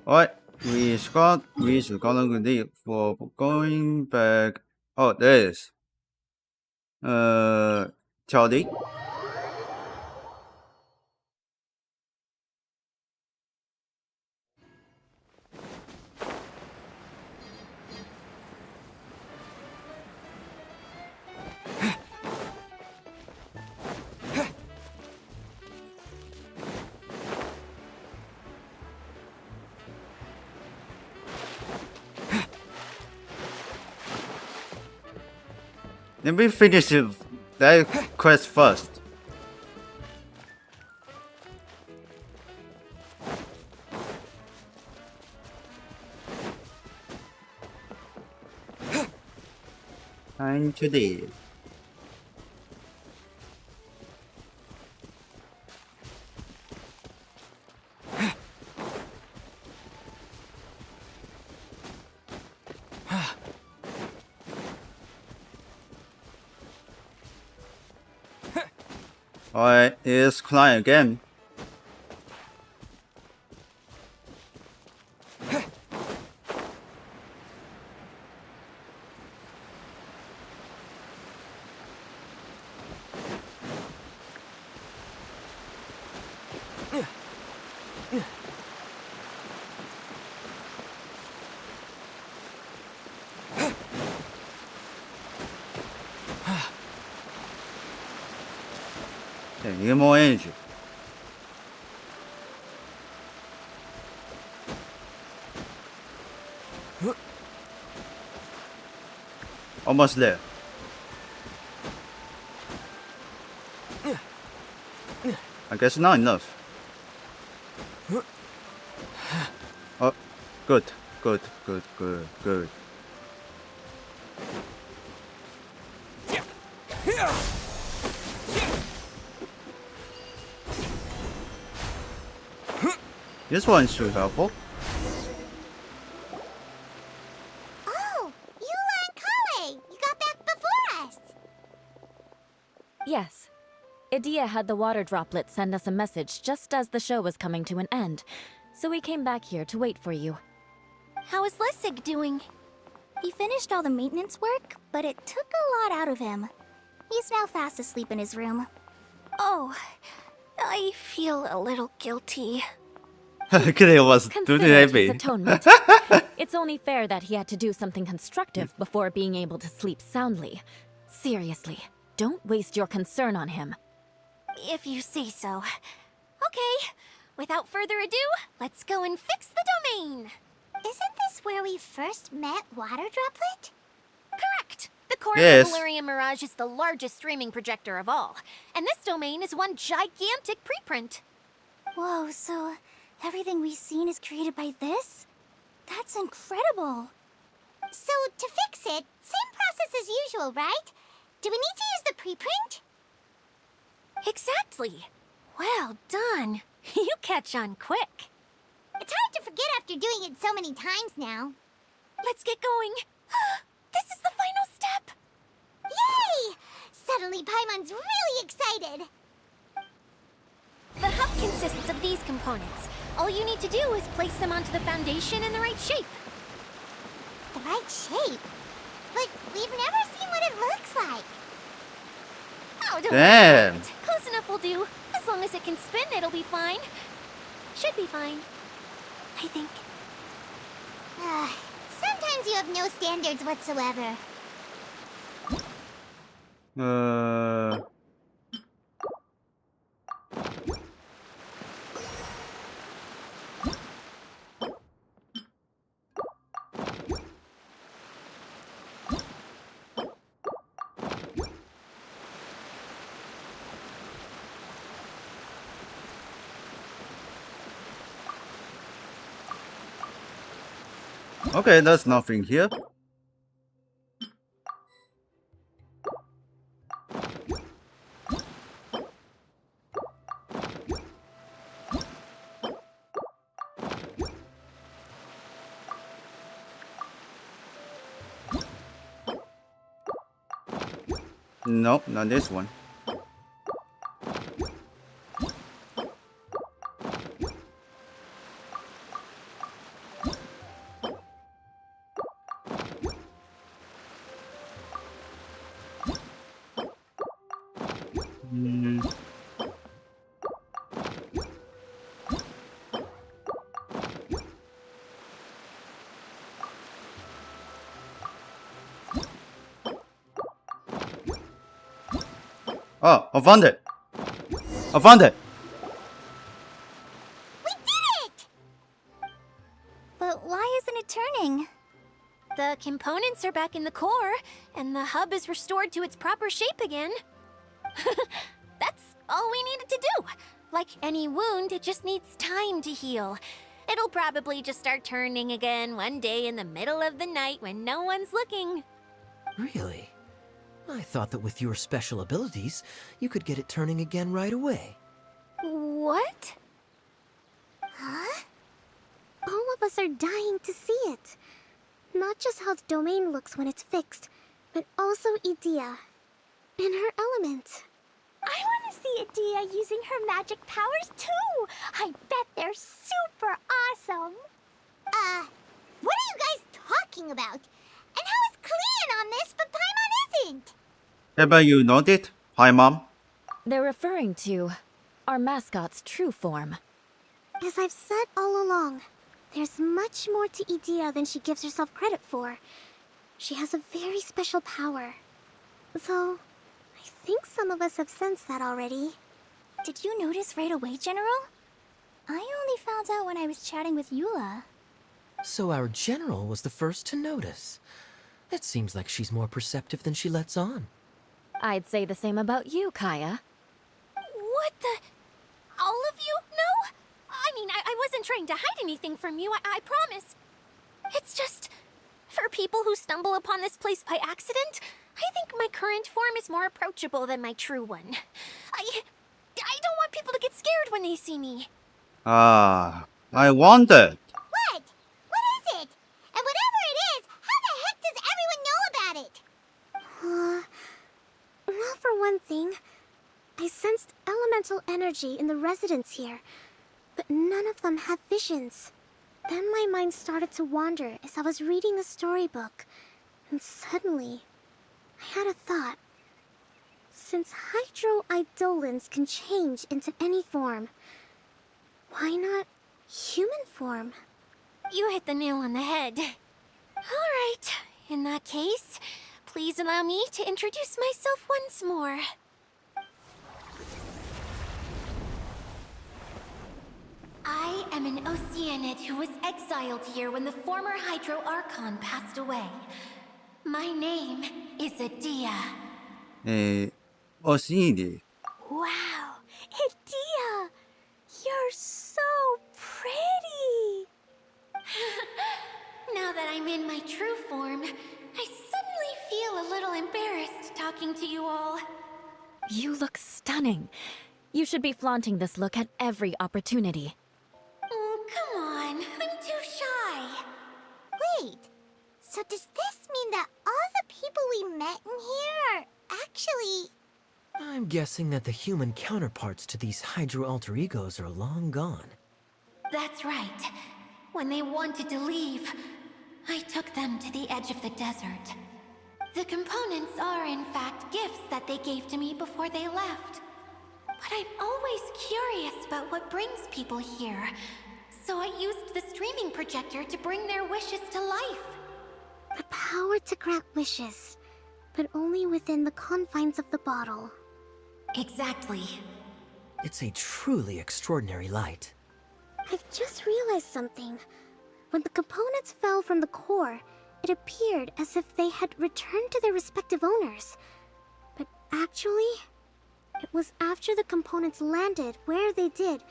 Alright, we should gonna leave for going back. Oh, there it is. Charlie. Let me finish that quest first. Time to leave. Alright, it's Klee again. Okay, need more energy. Almost there. I guess not enough. Oh, good. This one should helpful. Oh, Eula and Kale! You got back before us! Yes. Idea had the water droplet send us a message just as the show was coming to an end, so we came back here to wait for you. How is Lessig doing? He finished all the maintenance work, but it took a lot out of him. He's now fast asleep in his room. Oh, I feel a little guilty. Klee was too Consider it his heavy. atonement. It's only fair that he had to do something constructive before being able to sleep soundly. Seriously, don't waste your concern on him. If you say so. Okay, without further ado, let's go and fix the domain. Isn't this where we first met Water Droplet? Correct. The core Yes. of the Valerian Mirage is the largest streaming projector of all, and this domain is one gigantic preprint. Whoa, so everything we've seen is created by this? That's incredible. So, to fix it, same process as usual, right? Do we need to use the preprint? Exactly. Well done. You catch on quick. It's hard to forget after doing it so many times now. Let's get going. This is the final step. Yay! Suddenly Paimon's really excited. The hub consists of these components. All you need to do is place them onto the foundation in the right shape. The right shape? But we've never seen what it looks like. Oh, don't Damn. worry about it. Close enough will do. As long as it can spin, it'll be fine. Should be fine. I think. Sometimes you have no standards whatsoever. Okay, there's nothing here. Nope, not this one. Oh, I found it! I found it! We did it! But why isn't it turning? The components are back in the core, and the hub is restored to its proper shape again. That's all we needed to do. Like any wound, it just needs time to heal. It'll probably just start turning again one day in the middle of the night when no one's looking. Really? I thought that with your special abilities, you could get it turning again right away. What? Huh? All of us are dying to see it. Not just how the domain looks when it's fixed, but also Idea. And her element. I want to see Idea using her magic powers too! I bet they're super awesome! What are you guys talking about? And how is Klee in on this, but Paimon isn't? Haven't you noted? Hi, Mom. They're referring to our mascot's true form. As I've said all along, there's much more to Idea than she gives herself credit for. She has a very special power. Though, I think some of us have sensed that already. Did you notice right away, General? I only found out when I was chatting with Eula. So our general was the first to notice. It seems like she's more perceptive than she lets on. I'd say the same about you, Kaya. What the? All of you? No? I mean, I wasn't trying to hide anything from you, I promise. It's just, for people who stumble upon this place by accident, I think my current form is more approachable than my true one. I don't want people to get scared when they see me. Ah, I wondered. What? What is it? And whatever it is, how the heck does everyone know about it? Well, for one thing, I sensed elemental energy in the residents here, but none of them have visions. Then my mind started to wander as I was reading a storybook, and suddenly, I had a thought. Since hydroidolins can change into any form, why not human form? You hit the nail on the head. Alright, in that case, please allow me to introduce myself once more. I am an Oceanid who was exiled here when the former Hydro Archon passed away. My name is Adia. Oceanid. Wow, Idia! You're so pretty! Now that I'm in my true form, I suddenly feel a little embarrassed talking to you all. You look stunning. You should be flaunting this look at every opportunity. Oh, come on. I'm too shy. Wait, so does this mean that all the people we met in here are actually... I'm guessing that the human counterparts to these Hydro alter egos are long gone. That's right. When they wanted to leave, I took them to the edge of the desert. The components are in fact gifts that they gave to me before they left. But I'm always curious about what brings people here, so I used the streaming projector to bring their wishes to life. The power to grant wishes, but only within the confines of the bottle. Exactly. It's a truly extraordinary light. I've just realized something. When the components fell from the core, it appeared as if they had returned to their respective owners. But actually, it was after the components landed where they did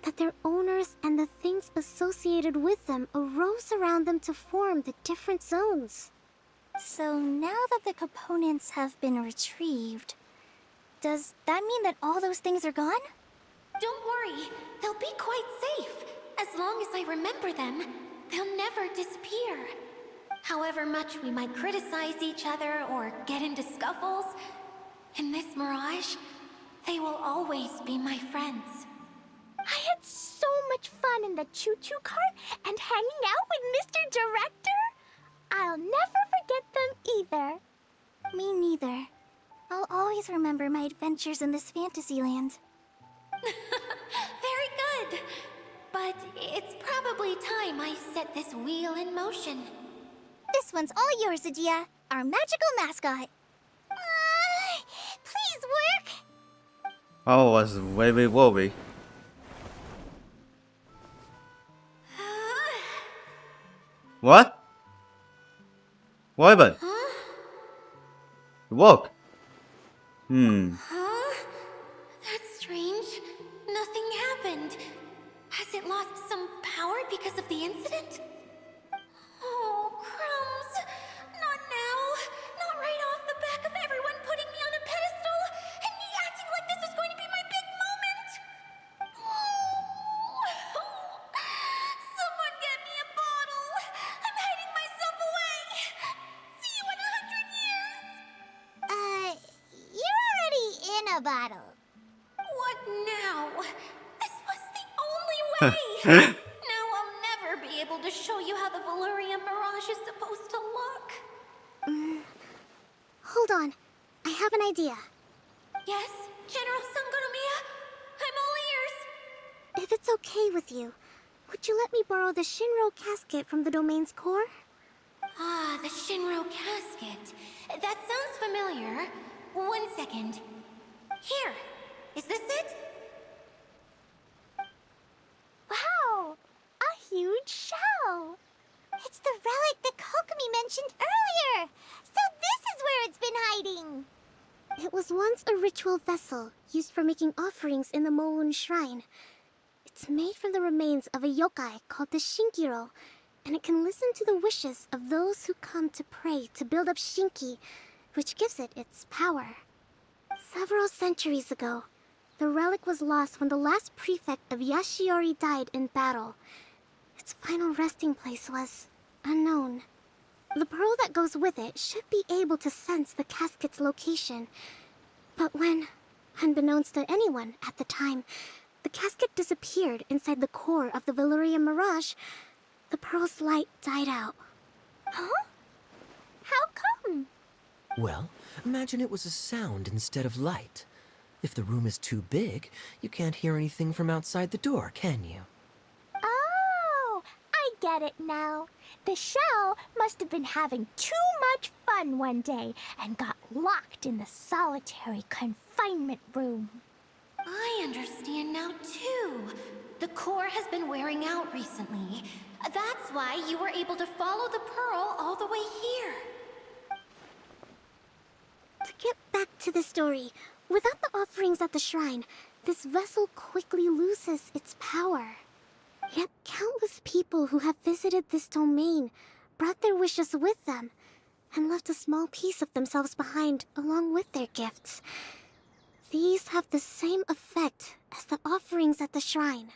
that their owners and the things associated with them arose around them to form the different zones. So now that the components have been retrieved, does that mean that all those things are gone? Don't worry, they'll be quite safe. As long as I remember them, they'll never disappear. However much we might criticize each other or get into scuffles, in this mirage, they will always be my friends. I had so much fun in the choo-choo cart and hanging out with Mr. Director. I'll never forget them either. Me neither. I'll always remember my adventures in this fantasy land. Very good. But it's probably time I set this wheel in motion. This one's all yours, Adia, our magical mascot. Please work. I was very worried. What? What happened? Huh? It worked. Huh? That's strange. Nothing happened. Has it lost some power because of the incident? Oh, crumbs. Not now. Not right off the back of everyone putting me on a pedestal and me acting like this is going to be my big moment. Someone get me a bottle. I'm hiding myself away. See you in 100 years. You're already in a bottle. What now? This was the only way! Now I'll never be able to show you how the Valyria Mirage is supposed to look. Hold on. I have an idea. Yes, General Sangonomiya? I'm all ears. If it's okay with you, would you let me borrow the Shinro casket from the domain's core? Ah, the Shinro casket. That sounds familiar. 1 second. Here. Is this it? Wow! A huge shell! It's the relic that Kokomi mentioned earlier! So this is where it's been hiding! It was once a ritual vessel used for making offerings in the Moon Shrine. It's made from the remains of a yokai called the Shinkiro, and it can listen to the wishes of those who come to pray to build up Shinki, which gives it its power. Several centuries ago, the relic was lost when the last prefect of Yashiori died in battle. Its final resting place was unknown. The pearl that goes with it should be able to sense the casket's location. But when Unbeknownst to anyone at the time, the casket disappeared inside the core of the Valyria Mirage. The pearl's light died out. Huh? How come? Well, imagine it was a sound instead of light. If the room is too big, you can't hear anything from outside the door, can you? Oh, I get it now. The shell must have been having too much fun one day and got locked in the solitary confinement room. I understand now, too. The core has been wearing out recently. That's why you were able to follow the pearl all the way here. To get back to the story, without the offerings at the shrine, this vessel quickly loses its power. Yet countless people who have visited this domain brought their wishes with them and left a small piece of themselves behind along with their gifts. These have the same effect as the offerings at the shrine.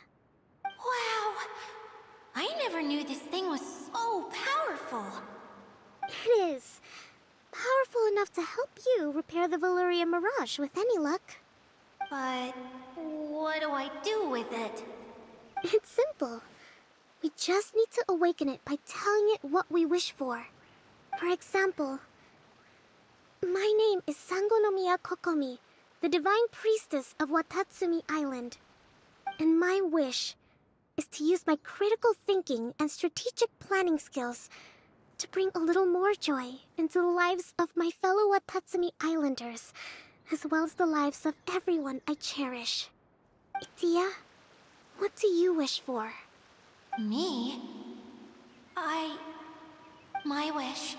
Wow! I never knew this thing was so powerful. It is. Powerful enough to help you repair the Valyria Mirage with any luck. But what do I do with it? It's simple. We just need to awaken it by telling it what we wish for. For example, my name is Sangonomiya Kokomi, the divine priestess of Watatsumi Island. And my wish is to use my critical thinking and strategic planning skills to bring a little more joy into the lives of my fellow Watatsumi Islanders, as well as the lives of everyone I cherish. Itia, what do you wish for? Me? My wish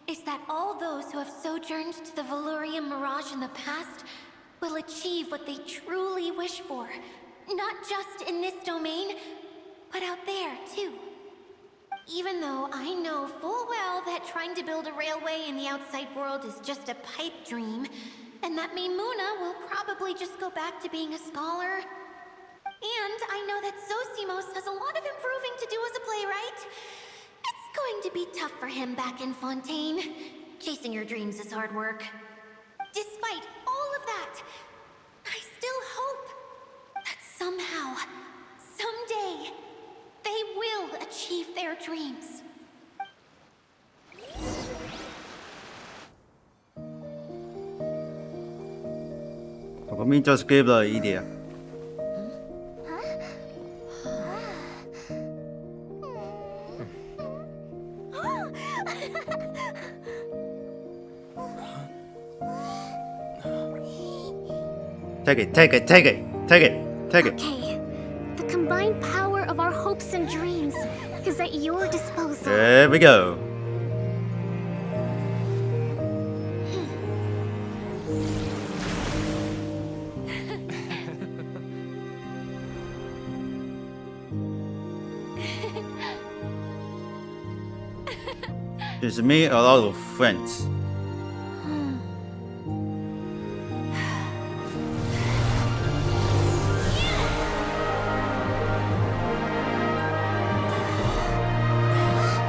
is that all those who have sojourned to the Valyria Mirage in the past will achieve what they truly wish for. Not just in this domain, but out there, too. Even though I know full well that trying to build a railway in the outside world is just a pipe dream, and that Maimuna will probably just go back to being a scholar. And I know that Zosimos has a lot of improving to do as a playwright. It's going to be tough for him back in Fontaine. Chasing your dreams is hard work. Despite all of that, I still hope that somehow, someday, they will achieve their dreams. Kokomi just gave the idea. Take it, take it, take it, take it, take it. Okay, the combined power of our hopes and dreams is at your disposal. There we go. It's me, a lot of friends.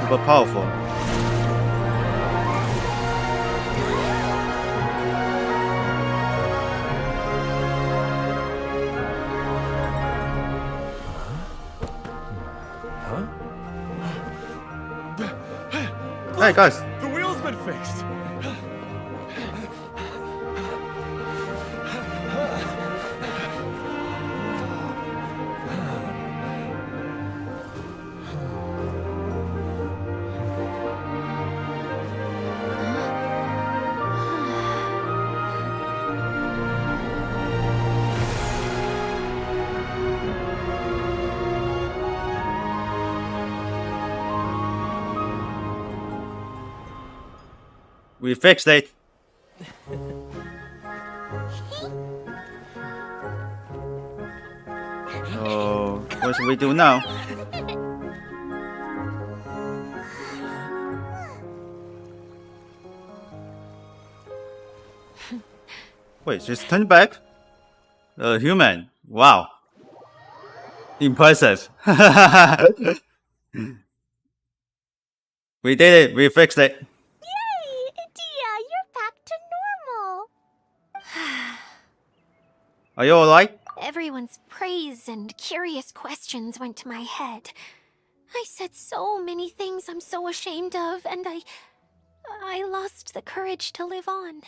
Super powerful. Hey guys. The wheel's been fixed. We fixed it. Oh, what should we do now? Wait, just turn back? Human. Wow. Impressive. We did it. We fixed it. Yay! Itia, you're back to normal. Are you alright? Everyone's praise and curious questions went to my head. I said so many things I'm so ashamed of, and I lost the courage to live on.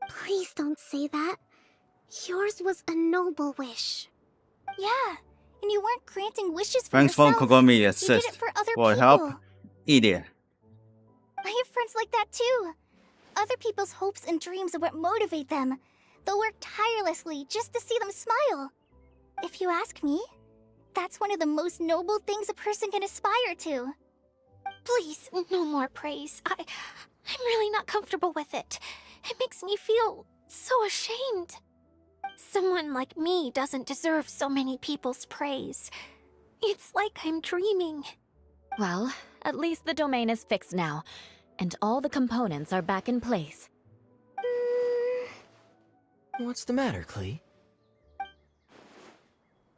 Please don't say that. Yours was a noble wish. Yeah, and you weren't granting wishes for Thanks for yourself. Kogami You did assist. it for other For people. help, idiot. I have friends like that too. Other people's hopes and dreams are what motivate them. They'll work tirelessly just to see them smile. If you ask me, that's one of the most noble things a person can aspire to. Please, no more praise. I'm really not comfortable with it. It makes me feel so ashamed. Someone like me doesn't deserve so many people's praise. It's like I'm dreaming. Well, at least the domain is fixed now, and all the components are back in place. What's the matter, Klee?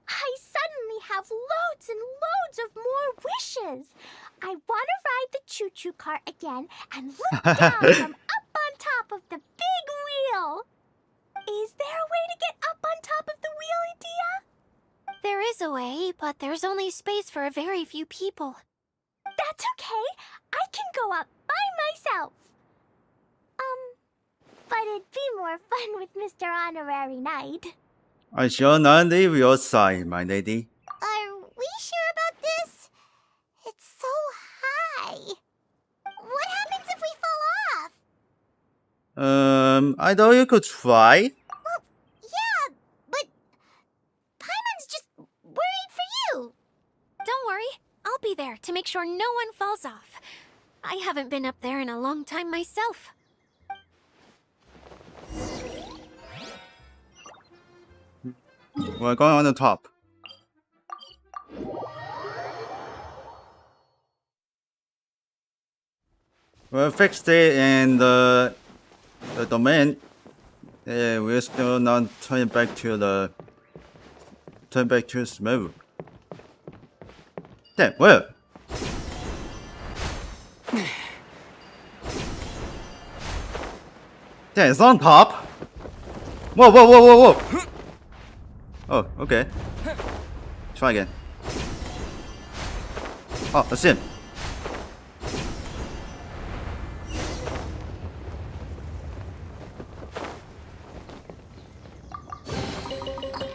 I suddenly have loads and loads of more wishes. I want to ride the choo-choo cart again and look down from up on top of the big wheel. Is there a way to get up on top of the wheel, Edea? There is a way, but there's only space for a very few people. That's okay. I can go up by myself. But it'd be more fun with Mr. Honorary Knight. I shall not leave your side, my lady. Are we sure about this? It's so high. What happens if we fall off? I thought you could try. Well, yeah, but Paimon's just worried for you. Don't worry, I'll be there to make sure no one falls off. I haven't been up there in a long time myself. We're going on the top. We fixed it and the domain. We're still not turning back to smooth. Damn, where? Damn, it's on top. Whoa, whoa, whoa, whoa, whoa. Oh, okay. Try again. Oh, that's him.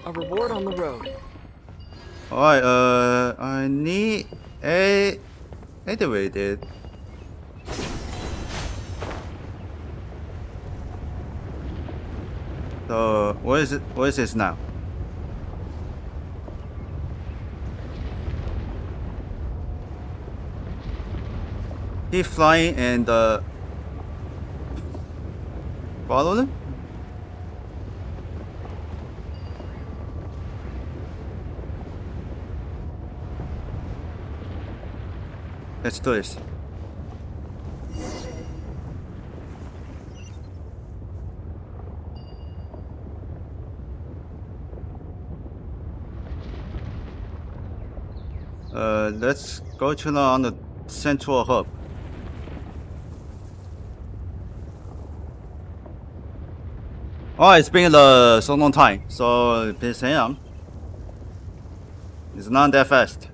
A reward on the road. Alright, I need a activated. So, what is it? What is this now? Keep flying and follow them. Let's do this. Let's go to the central hub. Oh, it's been so long time, so please hang on. It's not that fast.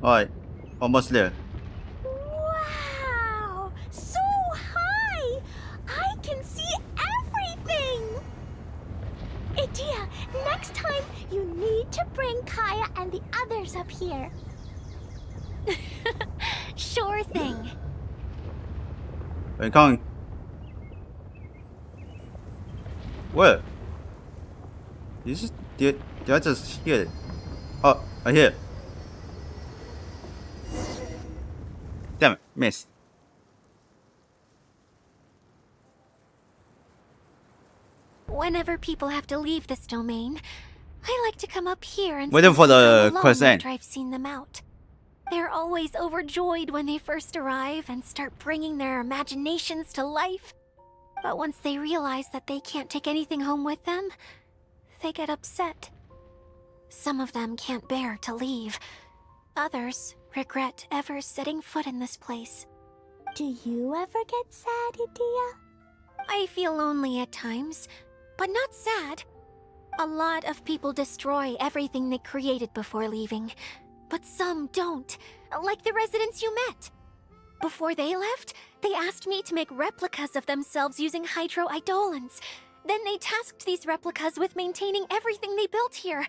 Alright, almost there. Wow! So high! I can see everything! Edea, next time you need to bring Kaya and the others up here. Sure thing. Wait, come. Where? Did I just hear it? Oh, I hear it. Damn it, miss. Whenever people have to leave this domain, I like to come up here and Waiting spend for some the time alone Transcend. after I've seen them out. They're always overjoyed when they first arrive and start bringing their imaginations to life. But once they realize that they can't take anything home with them, they get upset. Some of them can't bear to leave. Others regret ever setting foot in this place. Do you ever get sad, Edea? I feel lonely at times, but not sad. A lot of people destroy everything they created before leaving, but some don't, like the residents you met. Before they left, they asked me to make replicas of themselves using hydro-eidolons. Then they tasked these replicas with maintaining everything they built here,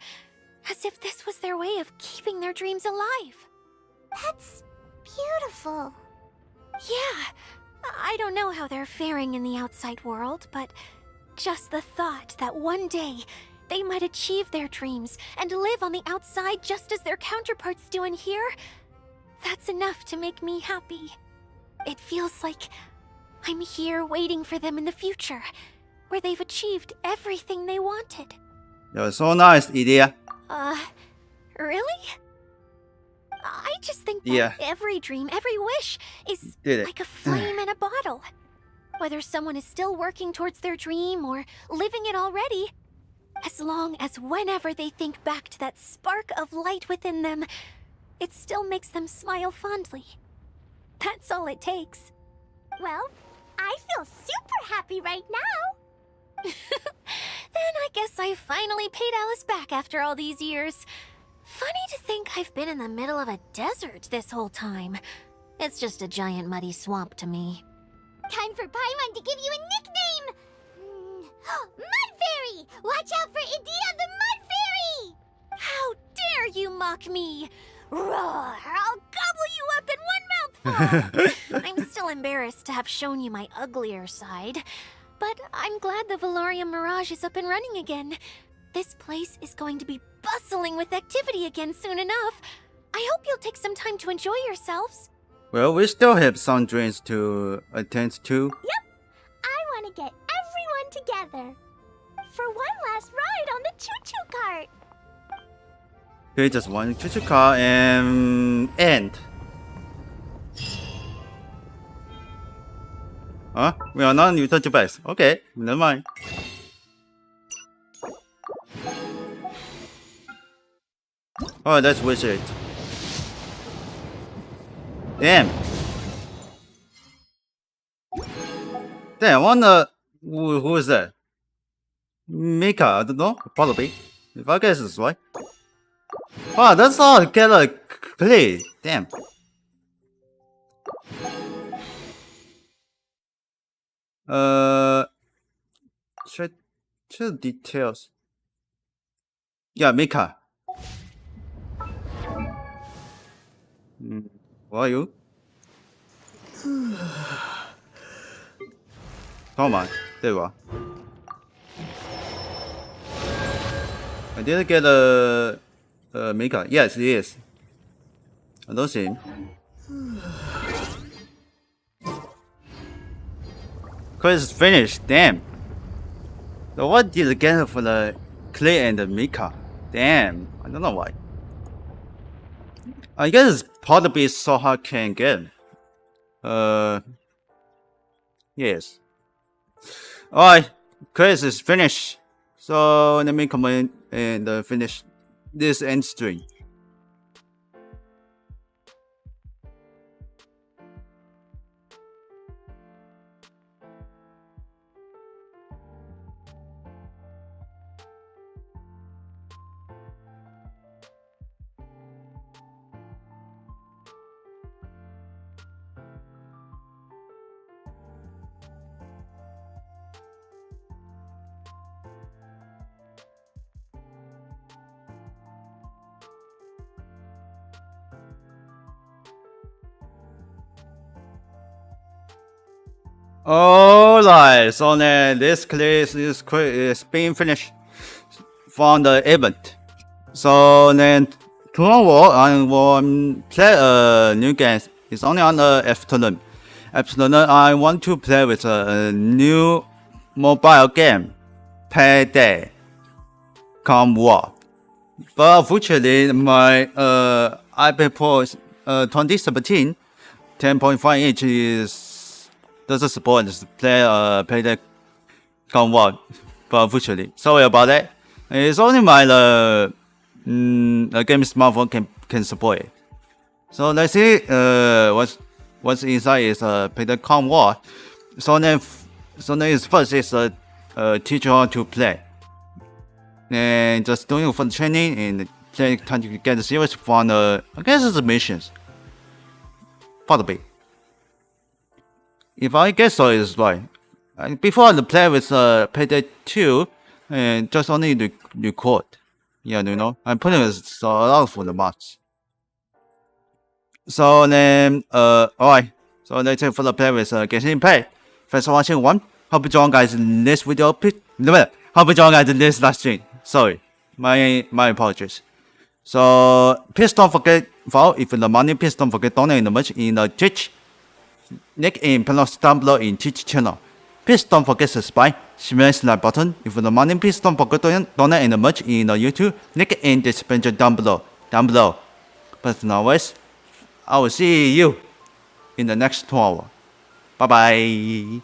as if this was their way of keeping their dreams alive. That's beautiful. Yeah, I don't know how they're faring in the outside world, but just the thought that one day they might achieve their dreams and live on the outside just as their counterparts do in here, that's enough to make me happy. It feels like I'm here waiting for them in the future, where they've achieved everything they wanted. You're so nice, Ilya. Really? I just think that Yeah. every dream, every wish is Did it. like a flame in a bottle. Whether someone is still working towards their dream or living it already, as long as whenever they think back to that spark of light within them, it still makes them smile fondly. That's all it takes. Well, I feel super happy right now. Then I guess I finally paid Alice back after all these years. Funny to think I've been in the middle of a desert this whole time. It's just a giant muddy swamp to me. Time for Paimon to give you a nickname! Mud Fairy! Watch out for Idea the Mud Fairy! How dare you mock me! Roar! I'll gobble you up in one mouthful! I'm still embarrassed to have shown you my uglier side, but I'm glad the Valorium Mirage is up and running again. This place is going to be bustling with activity again soon enough. I hope you'll take some time to enjoy yourselves. Well, we still have some dreams to attend to. I want to get everyone together for one last ride on the choo-choo cart. Okay, just one choo-choo car and end. Huh? We are not neutral to base. Okay, never mind. Oh, let's wish it. Damn. Damn, I wonder who is that? Mika, I don't know. Probably. If I guess it's right. Wow, that's all get a Klee. Damn. Check the details. Yeah, Mika. Who are you? Come on, there you are. I didn't get a Mika. Yes, it is. I don't see him. Quest is finished. Damn. So what did I get for the Klee and the Mika? Damn. I don't know why. I guess it's probably so hard can get. Yes. Alright, quest is finished. So let me come in and finish this end stream. Alright, so then this class is being finished from the event. So then tomorrow I will play a new game. It's only on the afternoon. I want to play with a new mobile game, Payday Come War. But unfortunately, my iPad Pro 2017 10.5 inch doesn't support this play Payday Come War, but unfortunately, sorry about that. It's only my game smartphone can support it. So let's see what's inside is Payday Come War. So then is first is teach you how to play. and just doing it for the training and trying to get the series from the, I guess it's the missions. Probably. If I guess so, it's right. Before I play with Payday 2, and just only record. Yeah, you know, I'm putting a lot for the mods. So then, alright. So that's it for the play with Genshin Impact. Thanks for watching one. Hope you join guys in this video. Hope you join guys in this live stream. Sorry, my apologies. So please don't forget, if the money, please don't forget donate much in the Twitch. Link in playlist down below in Twitch channel. Please don't forget to subscribe, smash like button. If the money, please don't forget donate in much in the YouTube. Link in description down below. But anyways, I will see you in the next 2 hours. Bye bye.